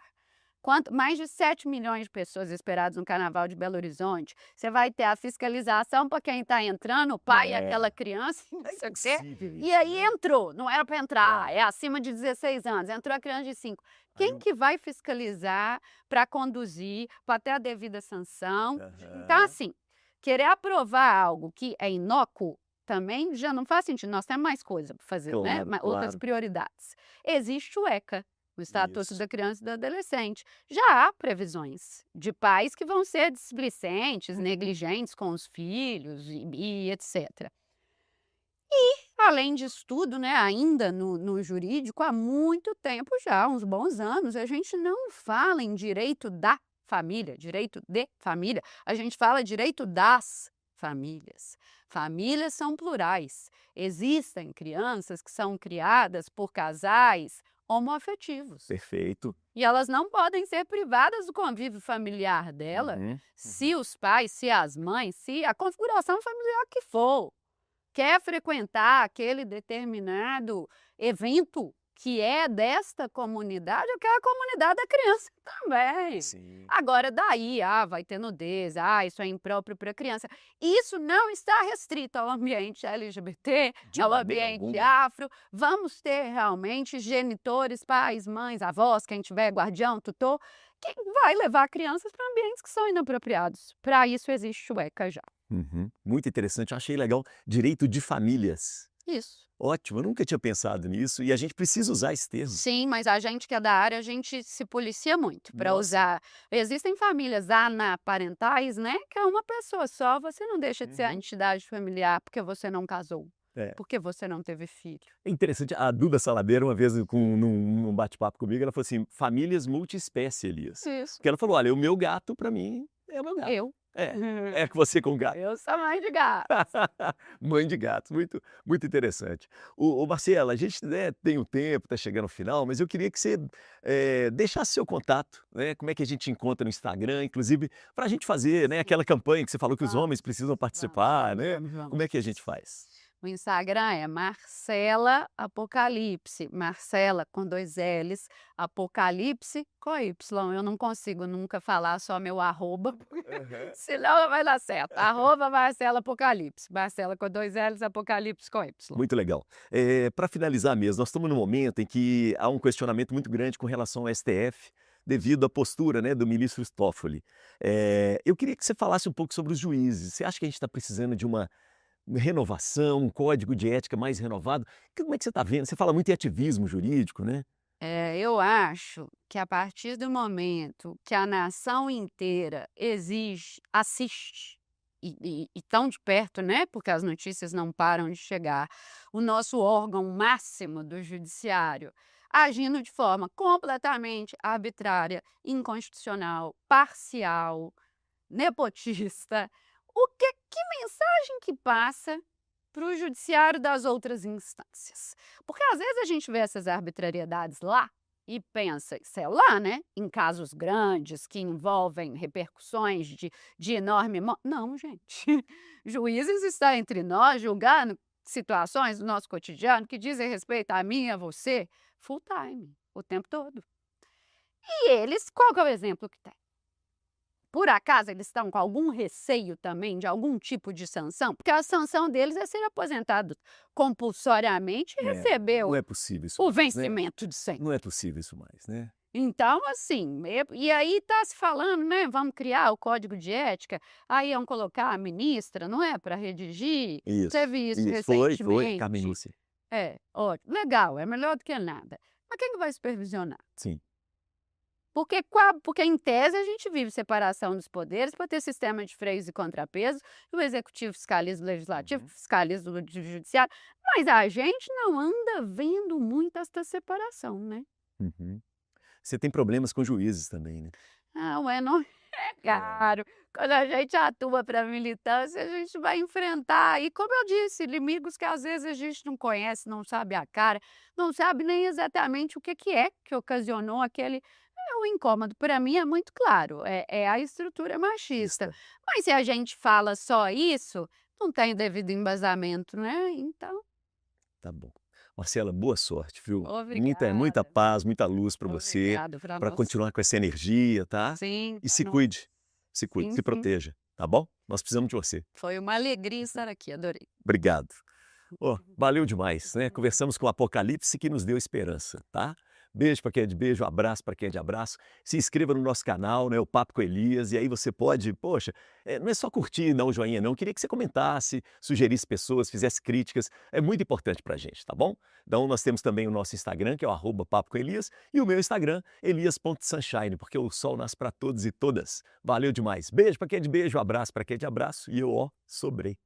Mais de 7 milhões de pessoas esperadas no Carnaval de Belo Horizonte, você vai ter a fiscalização para quem está entrando, o pai e aquela É. criança, não É sei o quê, impossível e isso, aí né? entrou, não era para entrar, É. é acima de 16 anos, entrou a criança de 5. Aí Quem o que vai fiscalizar para conduzir, para ter a devida sanção? Então, aham. assim, querer aprovar algo que é inócuo também já não faz sentido, nós temos mais coisa para fazer, né, Claro, outras claro. prioridades. Existe o ECA, o Estatuto Isso. da Criança e do Adolescente. Já há previsões de pais que vão ser displicentes, negligentes com os filhos e etc. Além disso tudo, né, ainda no jurídico, há muito tempo já, uns bons anos, a gente não fala em direito da família, direito de família, a gente fala direito das famílias. Famílias são plurais. Existem crianças que são criadas por casais homoafetivos. Perfeito. E elas não podem ser privadas do convívio familiar dela, Uhum, uhum. se os pais, se as mães, se a configuração familiar que for, quer frequentar aquele determinado evento que é desta comunidade, aquela comunidade da criança também. Sim. Agora daí, vai ter nudez, isso é impróprio para criança. Isso não está restrito ao ambiente LGBT, De ao maneira ambiente alguma. afro. Vamos ter realmente genitores, pais, mães, avós, quem tiver guardião, tutor, que vai levar crianças para ambientes que são inapropriados. Para isso existe o ECA já. Uhum. Muito interessante, eu achei legal. Direito de famílias. Isso. Ótimo, eu nunca tinha pensado nisso e a gente precisa usar esse termo. Sim, mas a gente que é da área, a gente se policia muito para Nossa. usar. Existem famílias anaparentais, né, que é uma pessoa só, você não deixa de ser a Uhum. entidade familiar porque você não casou, É. porque você não teve filho. É interessante, a Duda Saladeira uma vez num bate-papo comigo, ela falou assim: "Famílias multiespécie, Elias". Isso, Porque ela falou: "Olha, o meu gato para mim é o meu gato". eu. É, é que você com gato. Eu sou mãe de gato. Mãe de gatos, muito muito interessante. Ô Marcela, a gente, né, tem o tempo, está chegando ao final, mas eu queria que você, deixasse seu contato, né, como é que a gente encontra no Instagram, inclusive para a gente fazer, né, aquela campanha que você falou que os Vamos, homens precisam vamos, participar, vamos, né, vamos, como é vamos. que a gente faz? O Instagram é Marcela Apocalipse, Marcela com 2 L's, Apocalipse com Y. Eu não consigo nunca falar só meu arroba, Aham. senão não vai dar certo. Arroba Marcela Apocalipse, Marcela com 2 L's, Apocalipse com Y. Muito legal. Para finalizar mesmo, nós estamos num momento em que há um questionamento muito grande com relação ao STF, devido à postura, né, do ministro Toffoli. Eu queria que você falasse um pouco sobre os juízes. Você acha que a gente está precisando de uma renovação, um código de ética mais renovado? Como é que você está vendo? Você fala muito em ativismo jurídico, né? Eu acho que a partir do momento que a nação inteira exige assiste, e tão de perto, né, porque as notícias não param de chegar, o nosso órgão máximo do judiciário agindo de forma completamente arbitrária, inconstitucional, parcial, nepotista, que mensagem que passa para o judiciário das outras instâncias? Porque às vezes a gente vê essas arbitrariedades lá e pensa, sei lá, né, em casos grandes que envolvem repercussões de enorme não, gente, juízes está entre nós julgando situações do nosso cotidiano que dizem respeito a mim e a você, full time, o tempo todo. E eles, qual que é o exemplo que tem? Por acaso eles estão com algum receio também de algum tipo de sanção? Porque a sanção deles é ser aposentado compulsoriamente e receber Não o é possível isso o mais, né? vencimento de 100. Não é possível isso mais, né? Então, assim, e aí está se falando, né, vamos criar o código de ética, aí iam colocar a ministra, não é, para redigir, teve isso Isso. Foi, recentemente. Carmenice. É, ótimo, legal, é melhor do que nada. Mas quem que vai supervisionar? Sim. Porque em tese a gente vive separação dos poderes para ter sistema de freios e contrapesos, o executivo fiscaliza o legislativo, Uhum. fiscaliza o judiciário, mas a gente não anda vendo muito esta separação, né. Uhum. Você tem problemas com juízes também, né? Ah, ué, não é É. caro. Quando a gente atua para a militância, a gente vai enfrentar, e como eu disse, inimigos que às vezes a gente não conhece, não sabe a cara, não sabe nem exatamente o que é que ocasionou aquele o incômodo. Para mim é muito claro, é a estrutura machista. Vista. Mas se a gente fala só isso, não tem o devido embasamento, né, então Tá bom. Marcela, boa sorte, viu? Muita obrigada, paz, muita luz para você, obrigada para para nós. continuar com essa energia, tá? Sim, E para nós. se cuide, Sim, se sim. proteja, tá bom? Nós precisamos de você. Foi uma alegria estar aqui, adorei. Obrigado. Ó, valeu demais, né? Conversamos com o Apocalipse que nos deu esperança, tá? Beijo para quem é de beijo, abraço para quem é de abraço. Se inscreva no nosso canal, né? O Papo com Elias, e aí você pode, poxa, não é só curtir e dar um joinha, não. Eu queria que você comentasse, sugerisse pessoas, fizesse críticas. É muito importante para a gente, tá bom? Então nós temos também o nosso Instagram, que é o @papo com Elias, e o meu Instagram, elias.sunshine, porque o sol nasce para todos e todas. Valeu demais. Beijo para quem é de beijo, abraço para quem é de abraço, e eu, ó, sobrei.